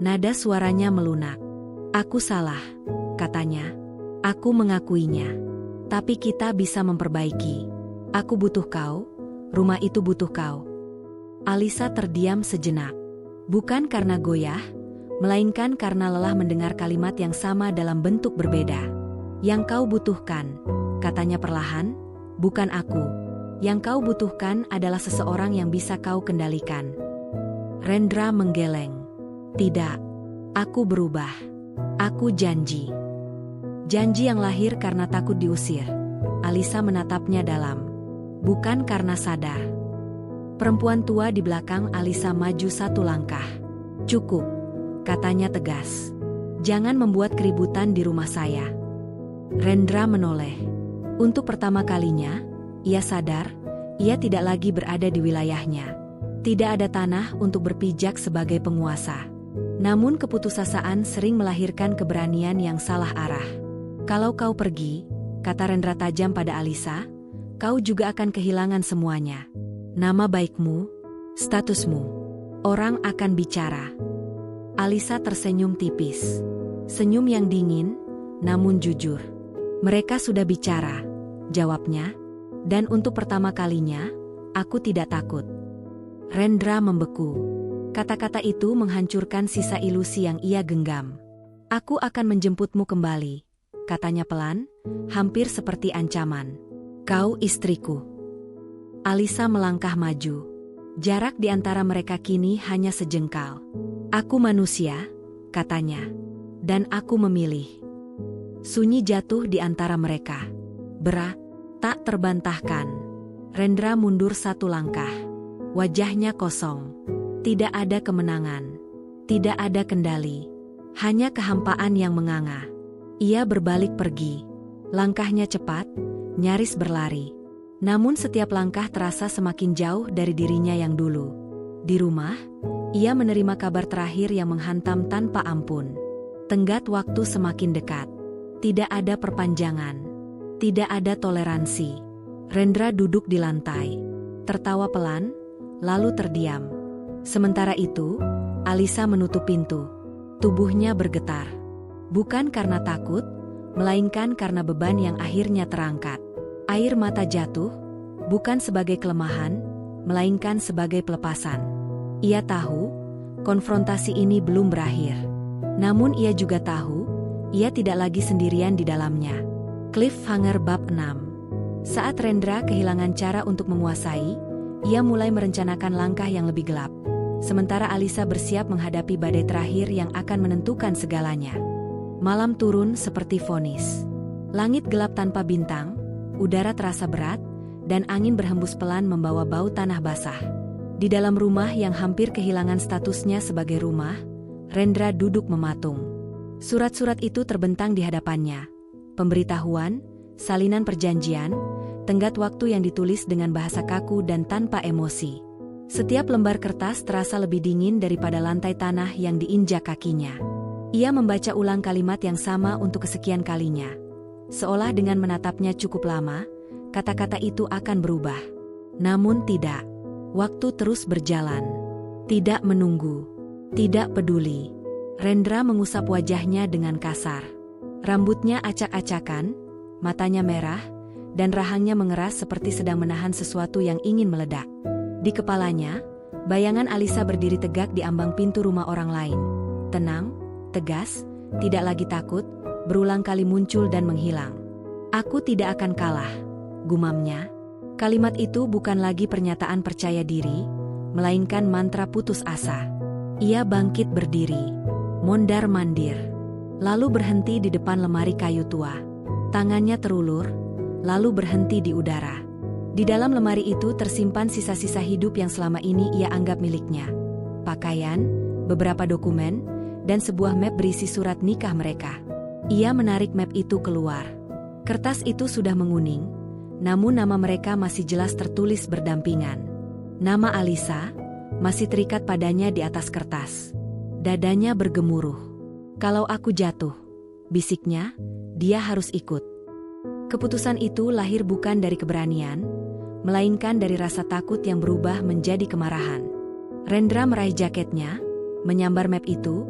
Nada suaranya melunak. Aku salah, katanya. Aku mengakuinya. Tapi kita bisa memperbaiki. Aku butuh kau, rumah itu butuh kau. Alisa terdiam sejenak. Bukan karena goyah, melainkan karena lelah mendengar kalimat yang sama dalam bentuk berbeda. Yang kau butuhkan, katanya perlahan, bukan aku. Yang kau butuhkan adalah seseorang yang bisa kau kendalikan. Rendra menggeleng. Tidak, aku berubah. Aku janji. Janji yang lahir karena takut diusir. Alisa menatapnya dalam. Bukan karena sadar. Perempuan tua di belakang Alisa maju satu langkah. Cukup, katanya tegas. Jangan membuat keributan di rumah saya. Rendra menoleh. Untuk pertama kalinya, ia sadar, ia tidak lagi berada di wilayahnya. Tidak ada tanah untuk berpijak sebagai penguasa. Namun keputusasaan sering melahirkan keberanian yang salah arah. Kalau kau pergi, kata Rendra tajam pada Alisa, kau juga akan kehilangan semuanya. Nama baikmu, statusmu. Orang akan bicara. Alisa tersenyum tipis. Senyum yang dingin, namun jujur. Mereka sudah bicara, jawabnya. Dan untuk pertama kalinya, aku tidak takut. Rendra membeku. Kata-kata itu menghancurkan sisa ilusi yang ia genggam. Aku akan menjemputmu kembali, katanya pelan, hampir seperti ancaman. Kau istriku. Alisa melangkah maju. Jarak di antara mereka kini hanya sejengkal. Aku manusia, katanya. Dan aku memilih. Sunyi jatuh di antara mereka. Berat, tak terbantahkan. Rendra mundur satu langkah. Wajahnya kosong. Tidak ada kemenangan. Tidak ada kendali. Hanya kehampaan yang menganga. Ia berbalik pergi. Langkahnya cepat, nyaris berlari. Namun setiap langkah terasa semakin jauh dari dirinya yang dulu. Di rumah, ia menerima kabar terakhir yang menghantam tanpa ampun. Tenggat waktu semakin dekat. Tidak ada perpanjangan. Tidak ada toleransi. Rendra duduk di lantai. Tertawa pelan, lalu terdiam. Sementara itu, Alisa menutup pintu. Tubuhnya bergetar. Bukan karena takut, melainkan karena beban yang akhirnya terangkat. Air mata jatuh, bukan sebagai kelemahan, melainkan sebagai pelepasan. Ia tahu, konfrontasi ini belum berakhir. Namun ia juga tahu, ia tidak lagi sendirian di dalamnya. Cliffhanger bab 6. Saat Rendra kehilangan cara untuk menguasai, ia mulai merencanakan langkah yang lebih gelap. Sementara Alisa bersiap menghadapi badai terakhir yang akan menentukan segalanya. Malam turun seperti vonis. Langit gelap tanpa bintang, udara terasa berat, dan angin berhembus pelan membawa bau tanah basah. Di dalam rumah yang hampir kehilangan statusnya sebagai rumah, Rendra duduk mematung. Surat-surat itu terbentang di hadapannya. Pemberitahuan, salinan perjanjian, tenggat waktu yang ditulis dengan bahasa kaku dan tanpa emosi. Setiap lembar kertas terasa lebih dingin daripada lantai tanah yang diinjak kakinya. Ia membaca ulang kalimat yang sama untuk kesekian kalinya. Seolah dengan menatapnya cukup lama, kata-kata itu akan berubah. Namun tidak. Waktu terus berjalan. Tidak menunggu. Tidak peduli. Rendra mengusap wajahnya dengan kasar. Rambutnya acak-acakan, matanya merah, dan rahangnya mengeras seperti sedang menahan sesuatu yang ingin meledak. Di kepalanya, bayangan Alisa berdiri tegak di ambang pintu rumah orang lain. Tenang, tegas, tidak lagi takut, berulang kali muncul dan menghilang. Aku tidak akan kalah, gumamnya. Kalimat itu bukan lagi pernyataan percaya diri, melainkan mantra putus asa. Ia bangkit berdiri, mondar-mandir, lalu berhenti di depan lemari kayu tua. Tangannya terulur, lalu berhenti di udara. Di dalam lemari itu tersimpan sisa-sisa hidup yang selama ini ia anggap miliknya. Pakaian, beberapa dokumen, dan sebuah map berisi surat nikah mereka. Ia menarik map itu keluar. Kertas itu sudah menguning, namun nama mereka masih jelas tertulis berdampingan. Nama Alisa masih terikat padanya di atas kertas. Dadanya bergemuruh. Kalau aku jatuh, bisiknya, dia harus ikut. Keputusan itu lahir bukan dari keberanian, melainkan dari rasa takut yang berubah menjadi kemarahan. Rendra meraih jaketnya, menyambar map itu,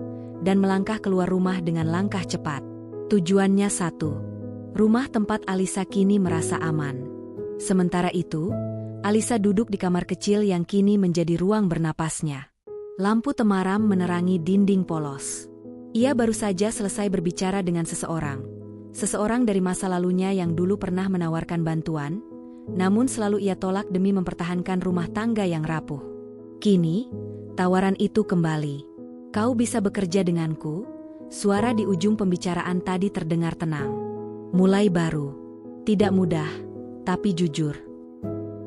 dan melangkah keluar rumah dengan langkah cepat. Tujuannya satu. Rumah tempat Alisa kini merasa aman. Sementara itu, Alisa duduk di kamar kecil yang kini menjadi ruang bernapasnya. Lampu temaram menerangi dinding polos. Ia baru saja selesai berbicara dengan seseorang. Seseorang dari masa lalunya yang dulu pernah menawarkan bantuan, namun selalu ia tolak demi mempertahankan rumah tangga yang rapuh. Kini, tawaran itu kembali. Kau bisa bekerja denganku? Suara di ujung pembicaraan tadi terdengar tenang. Mulai baru. Tidak mudah, tapi jujur.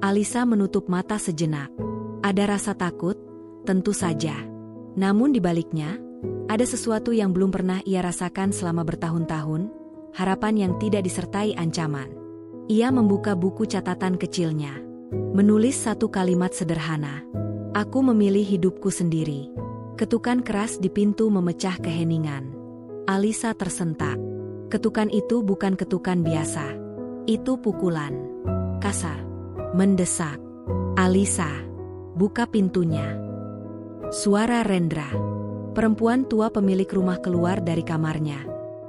Alisa menutup mata sejenak. Ada rasa takut, tentu saja. Namun di baliknya, ada sesuatu yang belum pernah ia rasakan selama bertahun-tahun, harapan yang tidak disertai ancaman. Ia membuka buku catatan kecilnya. Menulis satu kalimat sederhana. Aku memilih hidupku sendiri. Ketukan keras di pintu memecah keheningan. Alisa tersentak. Ketukan itu bukan ketukan biasa. Itu pukulan. Kasar. Mendesak. Alisa, buka pintunya. Suara Rendra. Perempuan tua pemilik rumah keluar dari kamarnya.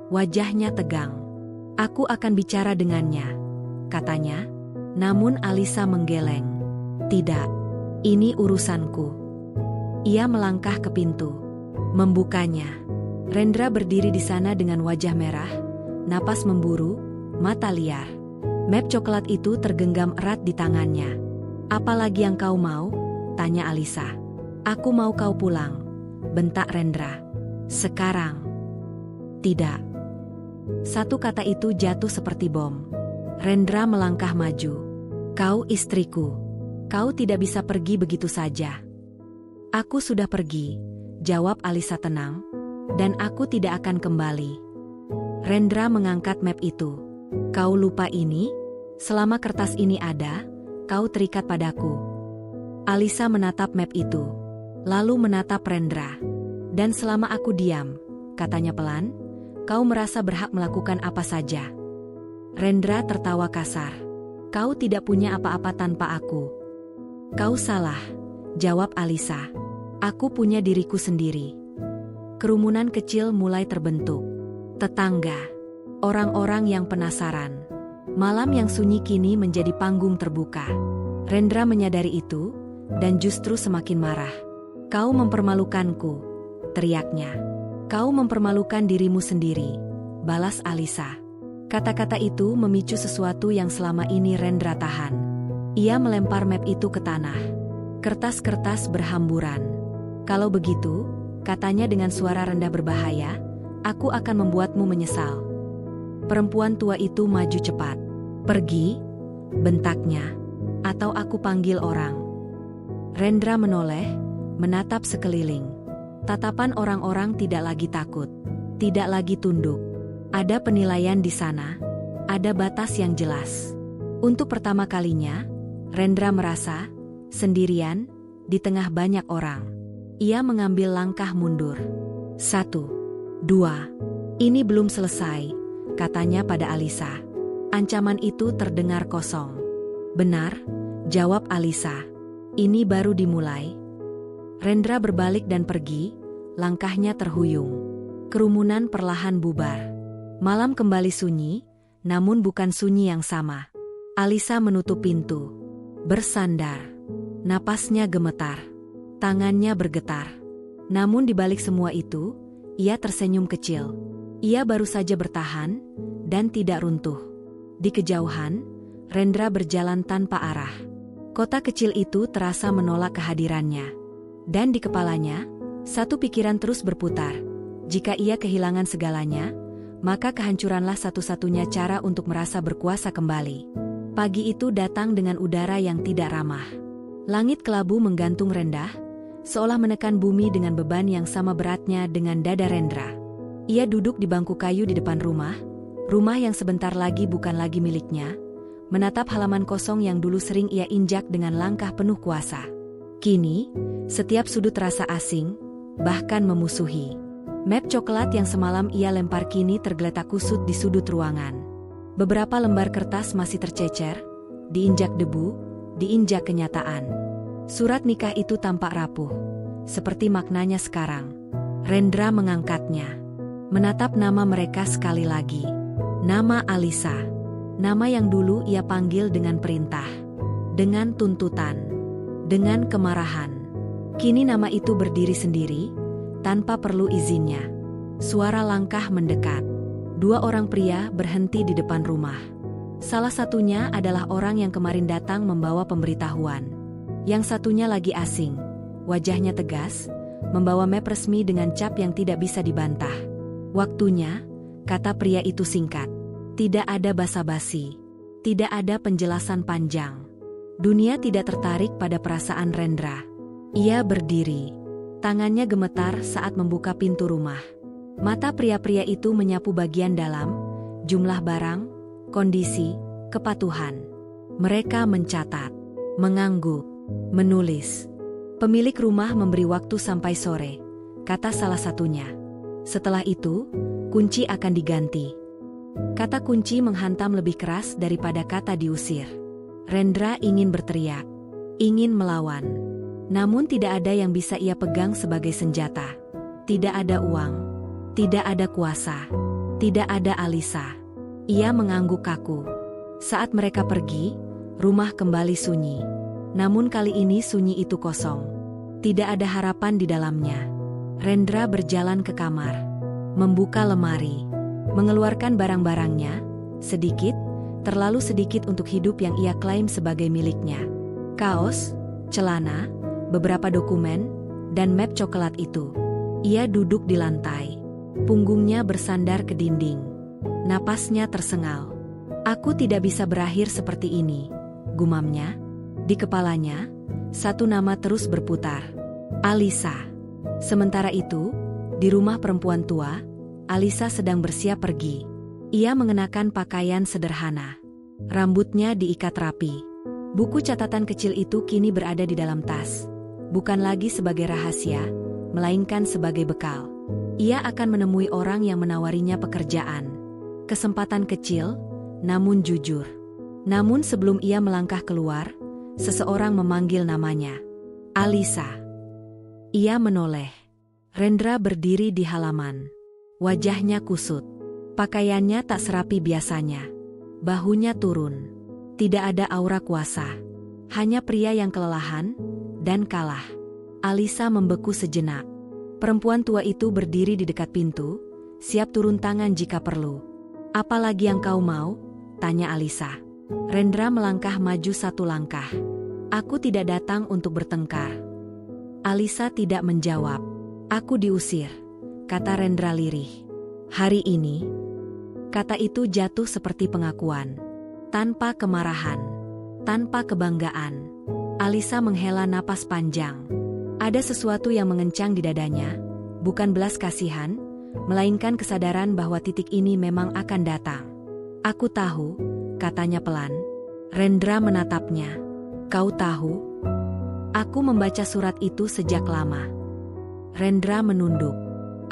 Wajahnya tegang. Aku akan bicara dengannya, katanya. Namun Alisa menggeleng. Tidak, ini urusanku. Ia melangkah ke pintu. Membukanya. Rendra berdiri di sana dengan wajah merah, napas memburu, mata liar. Map coklat itu tergenggam erat di tangannya. Apalagi yang kau mau? Tanya Alisa. Aku mau kau pulang, bentak Rendra. Sekarang. Tidak. Satu kata itu jatuh seperti bom. Rendra melangkah maju. Kau istriku. Kau tidak bisa pergi begitu saja. Aku sudah pergi, jawab Alisa tenang. Dan aku tidak akan kembali. Rendra mengangkat map itu. Kau lupa ini? Selama kertas ini ada, kau terikat padaku. Alisa menatap map itu. Lalu menatap Rendra. Dan selama aku diam, katanya pelan, kau merasa berhak melakukan apa saja. Rendra tertawa kasar. Kau tidak punya apa-apa tanpa aku. Kau salah, jawab Alisa. Aku punya diriku sendiri. Kerumunan kecil mulai terbentuk. Tetangga. Orang-orang yang penasaran. Malam yang sunyi kini menjadi panggung terbuka. Rendra menyadari itu, dan justru semakin marah. Kau mempermalukanku, teriaknya. Kau mempermalukan dirimu sendiri, balas Alisa. Kata-kata itu memicu sesuatu yang selama ini Rendra tahan. Ia melempar map itu ke tanah. Kertas-kertas berhamburan. Kalau begitu, katanya dengan suara rendah berbahaya, aku akan membuatmu menyesal. Perempuan tua itu maju cepat. Pergi, bentaknya. Atau aku panggil orang. Rendra menoleh, menatap sekeliling. Tatapan orang-orang tidak lagi takut, tidak lagi tunduk. Ada penilaian di sana, ada batas yang jelas. Untuk pertama kalinya, Rendra merasa sendirian di tengah banyak orang. Ia mengambil langkah mundur. 1, 2. Ini belum selesai, katanya pada Alisa. Ancaman itu terdengar kosong. Benar, jawab Alisa. Ini baru dimulai. Rendra berbalik dan pergi, langkahnya terhuyung. Kerumunan perlahan bubar. Malam kembali sunyi, namun bukan sunyi yang sama. Alisa menutup pintu. Bersandar. Napasnya gemetar. Tangannya bergetar. Namun di balik semua itu, ia tersenyum kecil. Ia baru saja bertahan, dan tidak runtuh. Di kejauhan, Rendra berjalan tanpa arah. Kota kecil itu terasa menolak kehadirannya. Dan di kepalanya, satu pikiran terus berputar. Jika ia kehilangan segalanya, maka kehancuranlah satu-satunya cara untuk merasa berkuasa kembali. Pagi itu datang dengan udara yang tidak ramah. Langit kelabu menggantung rendah, seolah menekan bumi dengan beban yang sama beratnya dengan dada Rendra. Ia duduk di bangku kayu di depan rumah yang sebentar lagi bukan lagi miliknya, menatap halaman kosong yang dulu sering ia injak dengan langkah penuh kuasa. Kini, setiap sudut terasa asing, bahkan memusuhi. Map coklat yang semalam ia lempar kini tergeletak kusut di sudut ruangan. Beberapa lembar kertas masih tercecer, diinjak debu, diinjak kenyataan. Surat nikah itu tampak rapuh, seperti maknanya sekarang. Rendra mengangkatnya. Menatap nama mereka sekali lagi. Nama Alisa. Nama yang dulu ia panggil dengan perintah. Dengan tuntutan. Dengan kemarahan. Kini nama itu berdiri sendiri, tanpa perlu izinnya. Suara langkah mendekat. Dua orang pria berhenti di depan rumah. Salah satunya adalah orang yang kemarin datang membawa pemberitahuan. Yang satunya lagi asing. Wajahnya tegas, membawa map resmi dengan cap yang tidak bisa dibantah. Waktunya, kata pria itu singkat. Tidak ada basa-basi. Tidak ada penjelasan panjang. Dunia tidak tertarik pada perasaan Rendra. Ia berdiri. Tangannya gemetar saat membuka pintu rumah. Mata pria-pria itu menyapu bagian dalam, jumlah barang, kondisi, kepatuhan. Mereka mencatat, mengangguk, menulis. Pemilik rumah memberi waktu sampai sore, kata salah satunya. Setelah itu, kunci akan diganti. Kata kunci menghantam lebih keras daripada kata diusir. Rendra ingin berteriak, ingin melawan. Namun tidak ada yang bisa ia pegang sebagai senjata. Tidak ada uang. Tidak ada kuasa. Tidak ada Alisa. Ia mengangguk kaku. Saat mereka pergi, rumah kembali sunyi. Namun kali ini sunyi itu kosong. Tidak ada harapan di dalamnya. Rendra berjalan ke kamar. Membuka lemari. Mengeluarkan barang-barangnya. Sedikit, terlalu sedikit untuk hidup yang ia klaim sebagai miliknya. Kaos, celana, beberapa dokumen, dan map coklat itu. Ia duduk di lantai. Punggungnya bersandar ke dinding. Napasnya tersengal. Aku tidak bisa berakhir seperti ini, gumamnya. Di kepalanya, satu nama terus berputar. Alisa. Sementara itu, di rumah perempuan tua, Alisa sedang bersiap pergi. Ia mengenakan pakaian sederhana. Rambutnya diikat rapi. Buku catatan kecil itu kini berada di dalam tas. Bukan lagi sebagai rahasia, melainkan sebagai bekal. Ia akan menemui orang yang menawarinya pekerjaan. Kesempatan kecil, namun jujur. Namun sebelum ia melangkah keluar, seseorang memanggil namanya. Alisa. Ia menoleh. Rendra berdiri di halaman. Wajahnya kusut. Pakaiannya tak serapi biasanya. Bahunya turun. Tidak ada aura kuasa. Hanya pria yang kelelahan dan kalah. Alisa membeku sejenak. Perempuan tua itu berdiri di dekat pintu, siap turun tangan jika perlu. Apalagi yang kau mau? Tanya Alisa. Rendra melangkah maju satu langkah. Aku tidak datang untuk bertengkar. Alisa tidak menjawab. Aku diusir, kata Rendra lirih. Hari ini, kata itu jatuh seperti pengakuan. Tanpa kemarahan, tanpa kebanggaan. Alisa menghela napas panjang. Ada sesuatu yang mengencang di dadanya, bukan belas kasihan, melainkan kesadaran bahwa titik ini memang akan datang. Aku tahu, katanya pelan. Rendra menatapnya. Kau tahu? Aku membaca surat itu sejak lama. Rendra menunduk.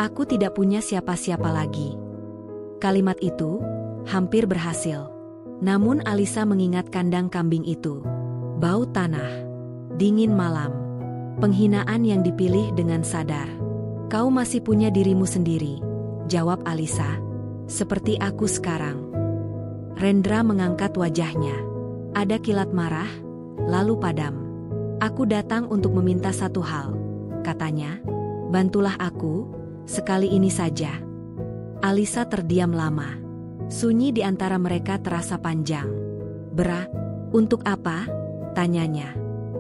Aku tidak punya siapa-siapa lagi. Kalimat itu hampir berhasil. Namun Alisa mengingat kandang kambing itu. Bau tanah. Dingin malam. Penghinaan yang dipilih dengan sadar. Kau masih punya dirimu sendiri, jawab Alisa. Seperti aku sekarang. Rendra mengangkat wajahnya. Ada kilat marah, lalu padam. Aku datang untuk meminta satu hal, katanya. Bantulah aku, sekali ini saja. Alisa terdiam lama. Sunyi di antara mereka terasa panjang. Berat, untuk apa? Tanyanya.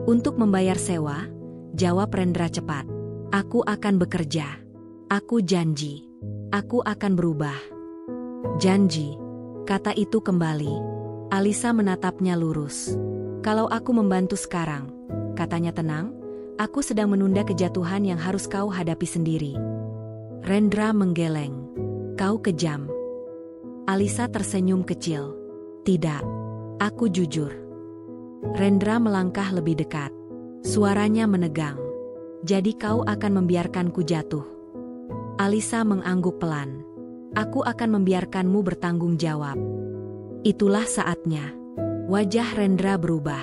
Untuk membayar sewa, jawab Rendra cepat. Aku akan bekerja. Aku janji. Aku akan berubah. Janji. Kata itu kembali. Alisa menatapnya lurus. Kalau aku membantu sekarang, katanya tenang, aku sedang menunda kejatuhan yang harus kau hadapi sendiri. Rendra menggeleng. Kau kejam. Alisa tersenyum kecil. Tidak. Aku jujur. Rendra melangkah lebih dekat. Suaranya menegang. Jadi kau akan membiarkanku jatuh. Alisa mengangguk pelan. Aku akan membiarkanmu bertanggung jawab. Itulah saatnya. Wajah Rendra berubah.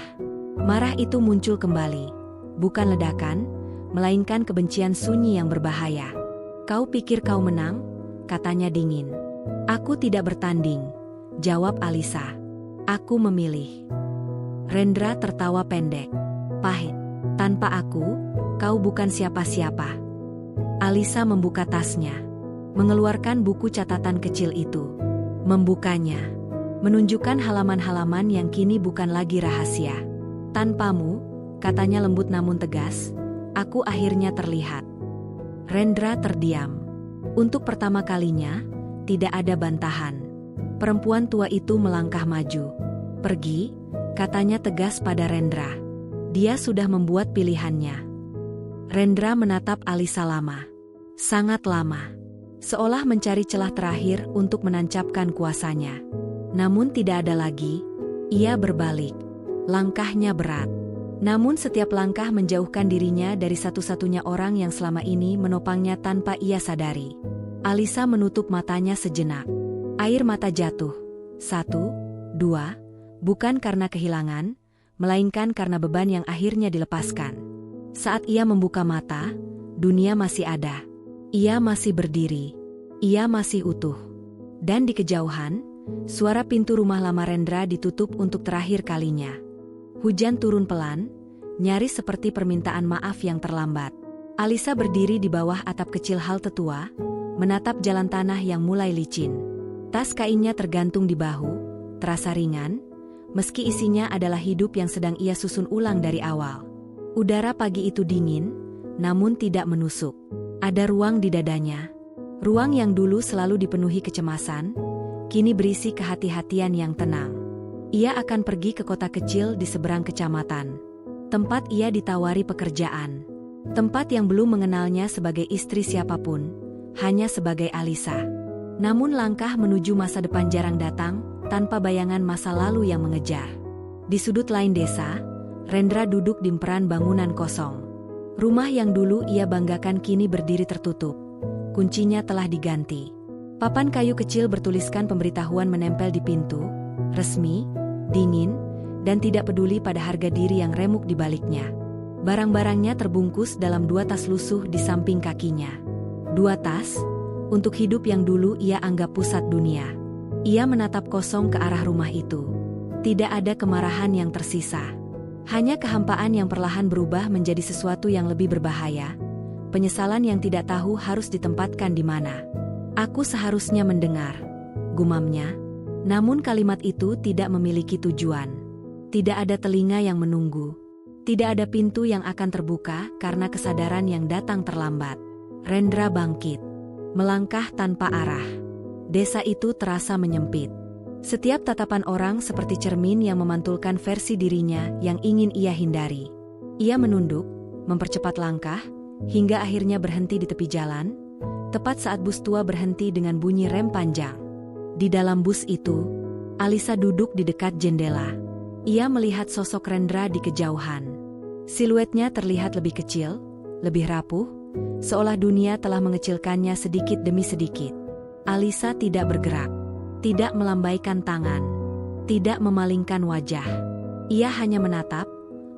Marah itu muncul kembali. Bukan ledakan, melainkan kebencian sunyi yang berbahaya. Kau pikir kau menang? Katanya dingin. Aku tidak bertanding, jawab Alisa. Aku memilih. Rendra tertawa pendek. Pahit. Tanpa aku, kau bukan siapa-siapa. Alisa membuka tasnya. Mengeluarkan buku catatan kecil itu. Membukanya. Menunjukkan halaman-halaman yang kini bukan lagi rahasia. Tanpamu, katanya lembut namun tegas, aku akhirnya terlihat. Rendra terdiam. Untuk pertama kalinya, tidak ada bantahan. Perempuan tua itu melangkah maju. Pergi, katanya tegas pada Rendra. Dia sudah membuat pilihannya. Rendra menatap Alisa lama. Sangat lama. Seolah mencari celah terakhir untuk menancapkan kuasanya. Namun tidak ada lagi. Ia berbalik. Langkahnya berat. Namun setiap langkah menjauhkan dirinya dari satu-satunya orang yang selama ini menopangnya tanpa ia sadari. Alisa menutup matanya sejenak. Air mata jatuh. 1, 2, bukan karena kehilangan, melainkan karena beban yang akhirnya dilepaskan. Saat ia membuka mata, dunia masih ada. Ia masih berdiri. Ia masih utuh. Dan di kejauhan, suara pintu rumah lama Rendra ditutup untuk terakhir kalinya. Hujan turun pelan, nyaris seperti permintaan maaf yang terlambat. Alisa berdiri di bawah atap kecil halte tua, menatap jalan tanah yang mulai licin. Tas kainnya tergantung di bahu, terasa ringan, meski isinya adalah hidup yang sedang ia susun ulang dari awal. Udara pagi itu dingin, namun tidak menusuk. Ada ruang di dadanya. Ruang yang dulu selalu dipenuhi kecemasan, kini berisi kehati-hatian yang tenang. Ia akan pergi ke kota kecil di seberang kecamatan. Tempat ia ditawari pekerjaan. Tempat yang belum mengenalnya sebagai istri siapapun, hanya sebagai Alisa. Namun langkah menuju masa depan jarang datang, tanpa bayangan masa lalu yang mengejar. Di sudut lain desa, Rendra duduk di emperan bangunan kosong. Rumah yang dulu ia banggakan kini berdiri tertutup. Kuncinya telah diganti. Papan kayu kecil bertuliskan pemberitahuan menempel di pintu, resmi, dingin, dan tidak peduli pada harga diri yang remuk di baliknya. Barang-barangnya terbungkus dalam 2 tas lusuh di samping kakinya. 2 tas, untuk hidup yang dulu ia anggap pusat dunia. Ia menatap kosong ke arah rumah itu. Tidak ada kemarahan yang tersisa. Hanya kehampaan yang perlahan berubah menjadi sesuatu yang lebih berbahaya. Penyesalan yang tidak tahu harus ditempatkan di mana. Aku seharusnya mendengar, gumamnya. Namun kalimat itu tidak memiliki tujuan. Tidak ada telinga yang menunggu. Tidak ada pintu yang akan terbuka karena kesadaran yang datang terlambat. Rendra bangkit. Melangkah tanpa arah. Desa itu terasa menyempit. Setiap tatapan orang seperti cermin yang memantulkan versi dirinya yang ingin ia hindari. Ia menunduk, mempercepat langkah, hingga akhirnya berhenti di tepi jalan, tepat saat bus tua berhenti dengan bunyi rem panjang. Di dalam bus itu, Alisa duduk di dekat jendela. Ia melihat sosok Rendra di kejauhan. Siluetnya terlihat lebih kecil, lebih rapuh, seolah dunia telah mengecilkannya sedikit demi sedikit. Alisa tidak bergerak, tidak melambaikan tangan, tidak memalingkan wajah. Ia hanya menatap,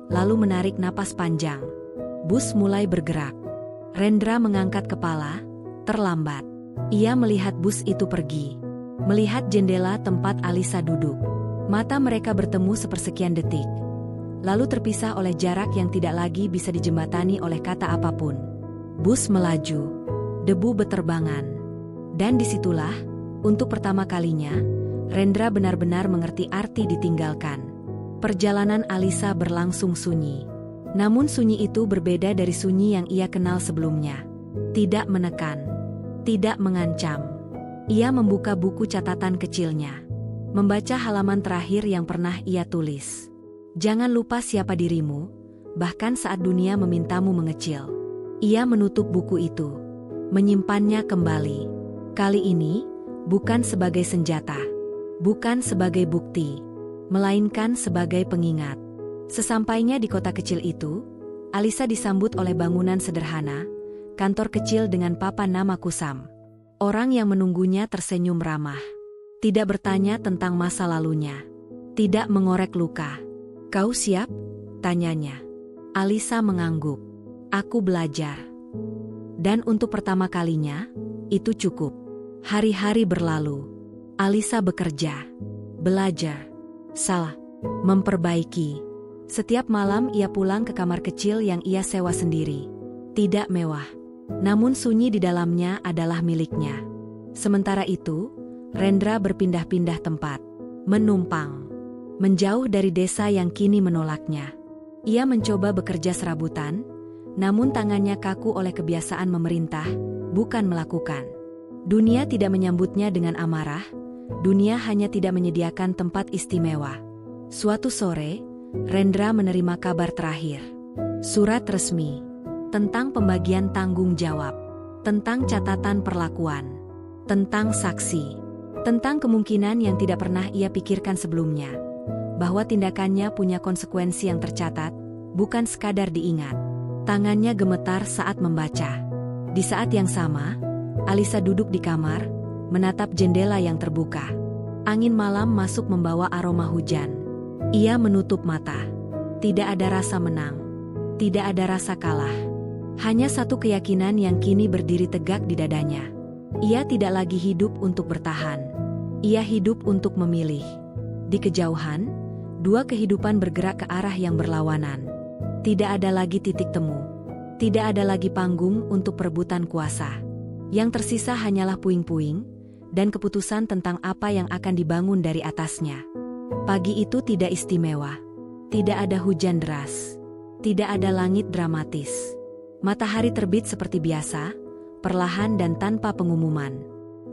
lalu menarik napas panjang. Bus mulai bergerak. Rendra mengangkat kepala, terlambat. Ia melihat bus itu pergi. Melihat jendela tempat Alisa duduk. Mata mereka bertemu sepersekian detik. Lalu terpisah oleh jarak yang tidak lagi bisa dijembatani oleh kata apapun. Bus melaju. Debu beterbangan. Dan disitulah, untuk pertama kalinya, Rendra benar-benar mengerti arti ditinggalkan. Perjalanan Alisa berlangsung sunyi. Namun sunyi itu berbeda dari sunyi yang ia kenal sebelumnya. Tidak menekan. Tidak mengancam. Ia membuka buku catatan kecilnya. Membaca halaman terakhir yang pernah ia tulis. Jangan lupa siapa dirimu, bahkan saat dunia memintamu mengecil. Ia menutup buku itu. Menyimpannya kembali. Kali ini, bukan sebagai senjata. Bukan sebagai bukti. Melainkan sebagai pengingat. Sesampainya di kota kecil itu, Alisa disambut oleh bangunan sederhana, kantor kecil dengan papan nama kusam. Orang yang menunggunya tersenyum ramah. Tidak bertanya tentang masa lalunya. Tidak mengorek luka. Kau siap? Tanyanya. Alisa mengangguk. Aku belajar. Dan untuk pertama kalinya, itu cukup. Hari-hari berlalu. Alisa bekerja, belajar, memperbaiki. Setiap malam ia pulang ke kamar kecil yang ia sewa sendiri. Tidak mewah, namun sunyi di dalamnya adalah miliknya. Sementara itu, Rendra berpindah-pindah tempat, menumpang, menjauh dari desa yang kini menolaknya. Ia mencoba bekerja serabutan, namun tangannya kaku oleh kebiasaan memerintah, bukan melakukan. Dunia tidak menyambutnya dengan amarah, dunia hanya tidak menyediakan tempat istimewa. Suatu sore, Rendra menerima kabar terakhir. Surat resmi tentang pembagian tanggung jawab, tentang catatan perlakuan, tentang saksi, tentang kemungkinan yang tidak pernah ia pikirkan sebelumnya, bahwa tindakannya punya konsekuensi yang tercatat, bukan sekadar diingat. Tangannya gemetar saat membaca. Di saat yang sama, Alisa duduk di kamar, menatap jendela yang terbuka. Angin malam masuk membawa aroma hujan. Ia menutup mata. Tidak ada rasa menang. Tidak ada rasa kalah. Hanya satu keyakinan yang kini berdiri tegak di dadanya. Ia tidak lagi hidup untuk bertahan. Ia hidup untuk memilih. Di kejauhan, dua kehidupan bergerak ke arah yang berlawanan. Tidak ada lagi titik temu. Tidak ada lagi panggung untuk perebutan kuasa. Yang tersisa hanyalah puing-puing dan keputusan tentang apa yang akan dibangun dari atasnya. Pagi itu tidak istimewa. Tidak ada hujan deras. Tidak ada langit dramatis. Matahari terbit seperti biasa, perlahan dan tanpa pengumuman.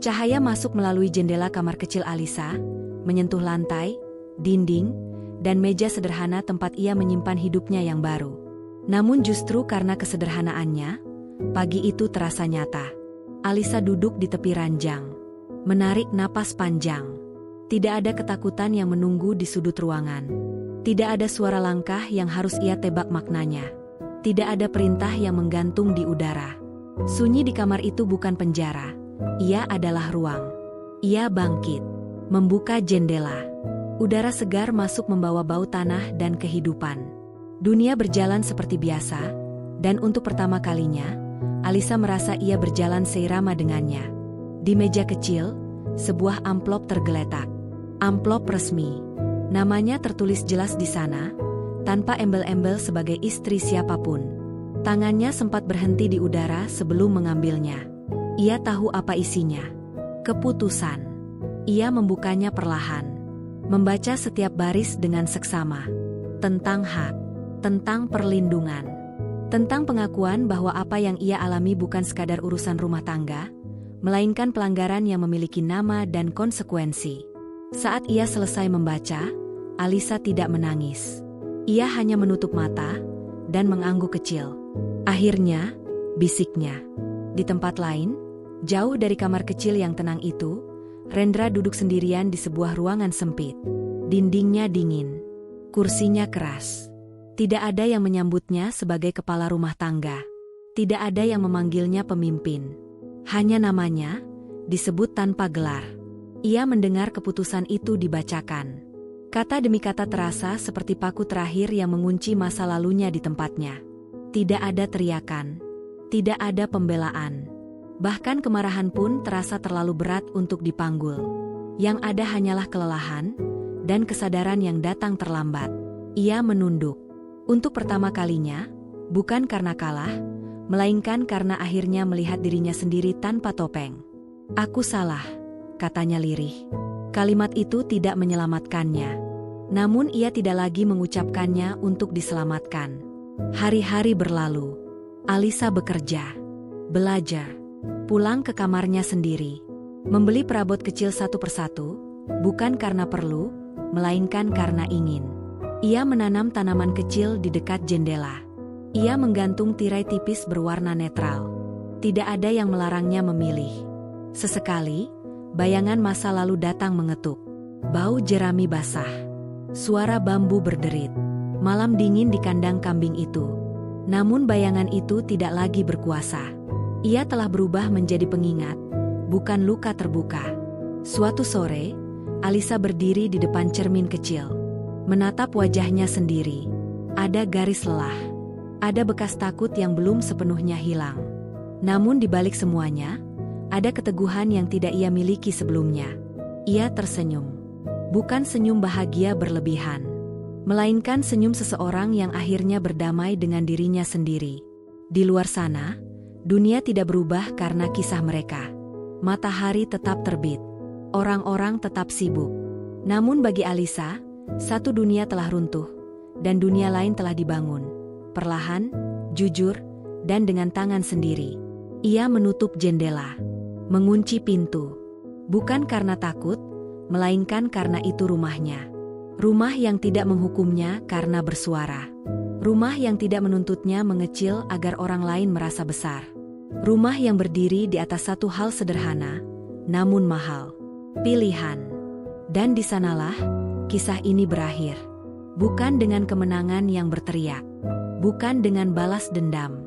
Cahaya masuk melalui jendela kamar kecil Alisa, menyentuh lantai, dinding, dan meja sederhana tempat ia menyimpan hidupnya yang baru. Namun justru karena kesederhanaannya, pagi itu terasa nyata. Alisa duduk di tepi ranjang, menarik napas panjang. Tidak ada ketakutan yang menunggu di sudut ruangan. Tidak ada suara langkah yang harus ia tebak maknanya. Tidak ada perintah yang menggantung di udara. Sunyi di kamar itu bukan penjara. Ia adalah ruang. Ia bangkit, membuka jendela. Udara segar masuk membawa bau tanah dan kehidupan. Dunia berjalan seperti biasa, dan untuk pertama kalinya, Alisa merasa ia berjalan seirama dengannya. Di meja kecil, sebuah amplop tergeletak. Amplop resmi. Namanya tertulis jelas di sana, tanpa embel-embel sebagai istri siapapun. Tangannya sempat berhenti di udara sebelum mengambilnya. Ia tahu apa isinya. Keputusan. Ia membukanya perlahan. Membaca setiap baris dengan seksama. Tentang hak. Tentang perlindungan. Tentang pengakuan bahwa apa yang ia alami bukan sekadar urusan rumah tangga, melainkan pelanggaran yang memiliki nama dan konsekuensi. Saat ia selesai membaca, Alisa tidak menangis. Ia hanya menutup mata dan mengangguk kecil. Akhirnya, bisiknya. Di tempat lain, jauh dari kamar kecil yang tenang itu, Rendra duduk sendirian di sebuah ruangan sempit. Dindingnya dingin, kursinya keras. Tidak ada yang menyambutnya sebagai kepala rumah tangga. Tidak ada yang memanggilnya pemimpin. Hanya namanya disebut tanpa gelar. Ia mendengar keputusan itu dibacakan. Kata demi kata terasa seperti paku terakhir yang mengunci masa lalunya di tempatnya. Tidak ada teriakan. Tidak ada pembelaan. Bahkan kemarahan pun terasa terlalu berat untuk dipanggul. Yang ada hanyalah kelelahan dan kesadaran yang datang terlambat. Ia menunduk. Untuk pertama kalinya, bukan karena kalah, melainkan karena akhirnya melihat dirinya sendiri tanpa topeng. "Aku salah," katanya lirih. Kalimat itu tidak menyelamatkannya. Namun ia tidak lagi mengucapkannya untuk diselamatkan. Hari-hari berlalu. Alisa bekerja, belajar, pulang ke kamarnya sendiri. Membeli perabot kecil satu persatu, bukan karena perlu, melainkan karena ingin. Ia menanam tanaman kecil di dekat jendela. Ia menggantung tirai tipis berwarna netral. Tidak ada yang melarangnya memilih. Sesekali, bayangan masa lalu datang mengetuk. Bau jerami basah. Suara bambu berderit. Malam dingin di kandang kambing itu. Namun bayangan itu tidak lagi berkuasa. Ia telah berubah menjadi pengingat, bukan luka terbuka. Suatu sore, Alisa berdiri di depan cermin kecil. Menatap wajahnya sendiri. Ada garis lelah. Ada bekas takut yang belum sepenuhnya hilang. Namun di balik semuanya, ada keteguhan yang tidak ia miliki sebelumnya. Ia tersenyum. Bukan senyum bahagia berlebihan, melainkan senyum seseorang yang akhirnya berdamai dengan dirinya sendiri. Di luar sana, dunia tidak berubah karena kisah mereka. Matahari tetap terbit. Orang-orang tetap sibuk. Namun bagi Alisa, satu dunia telah runtuh, dan dunia lain telah dibangun. Perlahan, jujur, dan dengan tangan sendiri. Ia menutup jendela, mengunci pintu. Bukan karena takut, melainkan karena itu rumahnya. Rumah yang tidak menghukumnya karena bersuara. Rumah yang tidak menuntutnya mengecil agar orang lain merasa besar. Rumah yang berdiri di atas satu hal sederhana, namun mahal. Pilihan. Dan di sanalah kisah ini berakhir. Bukan dengan kemenangan yang berteriak. Bukan dengan balas dendam.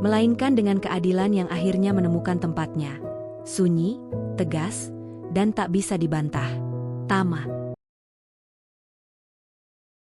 Melainkan dengan keadilan yang akhirnya menemukan tempatnya. Sunyi, tegas, dan tak bisa dibantah. Tamat.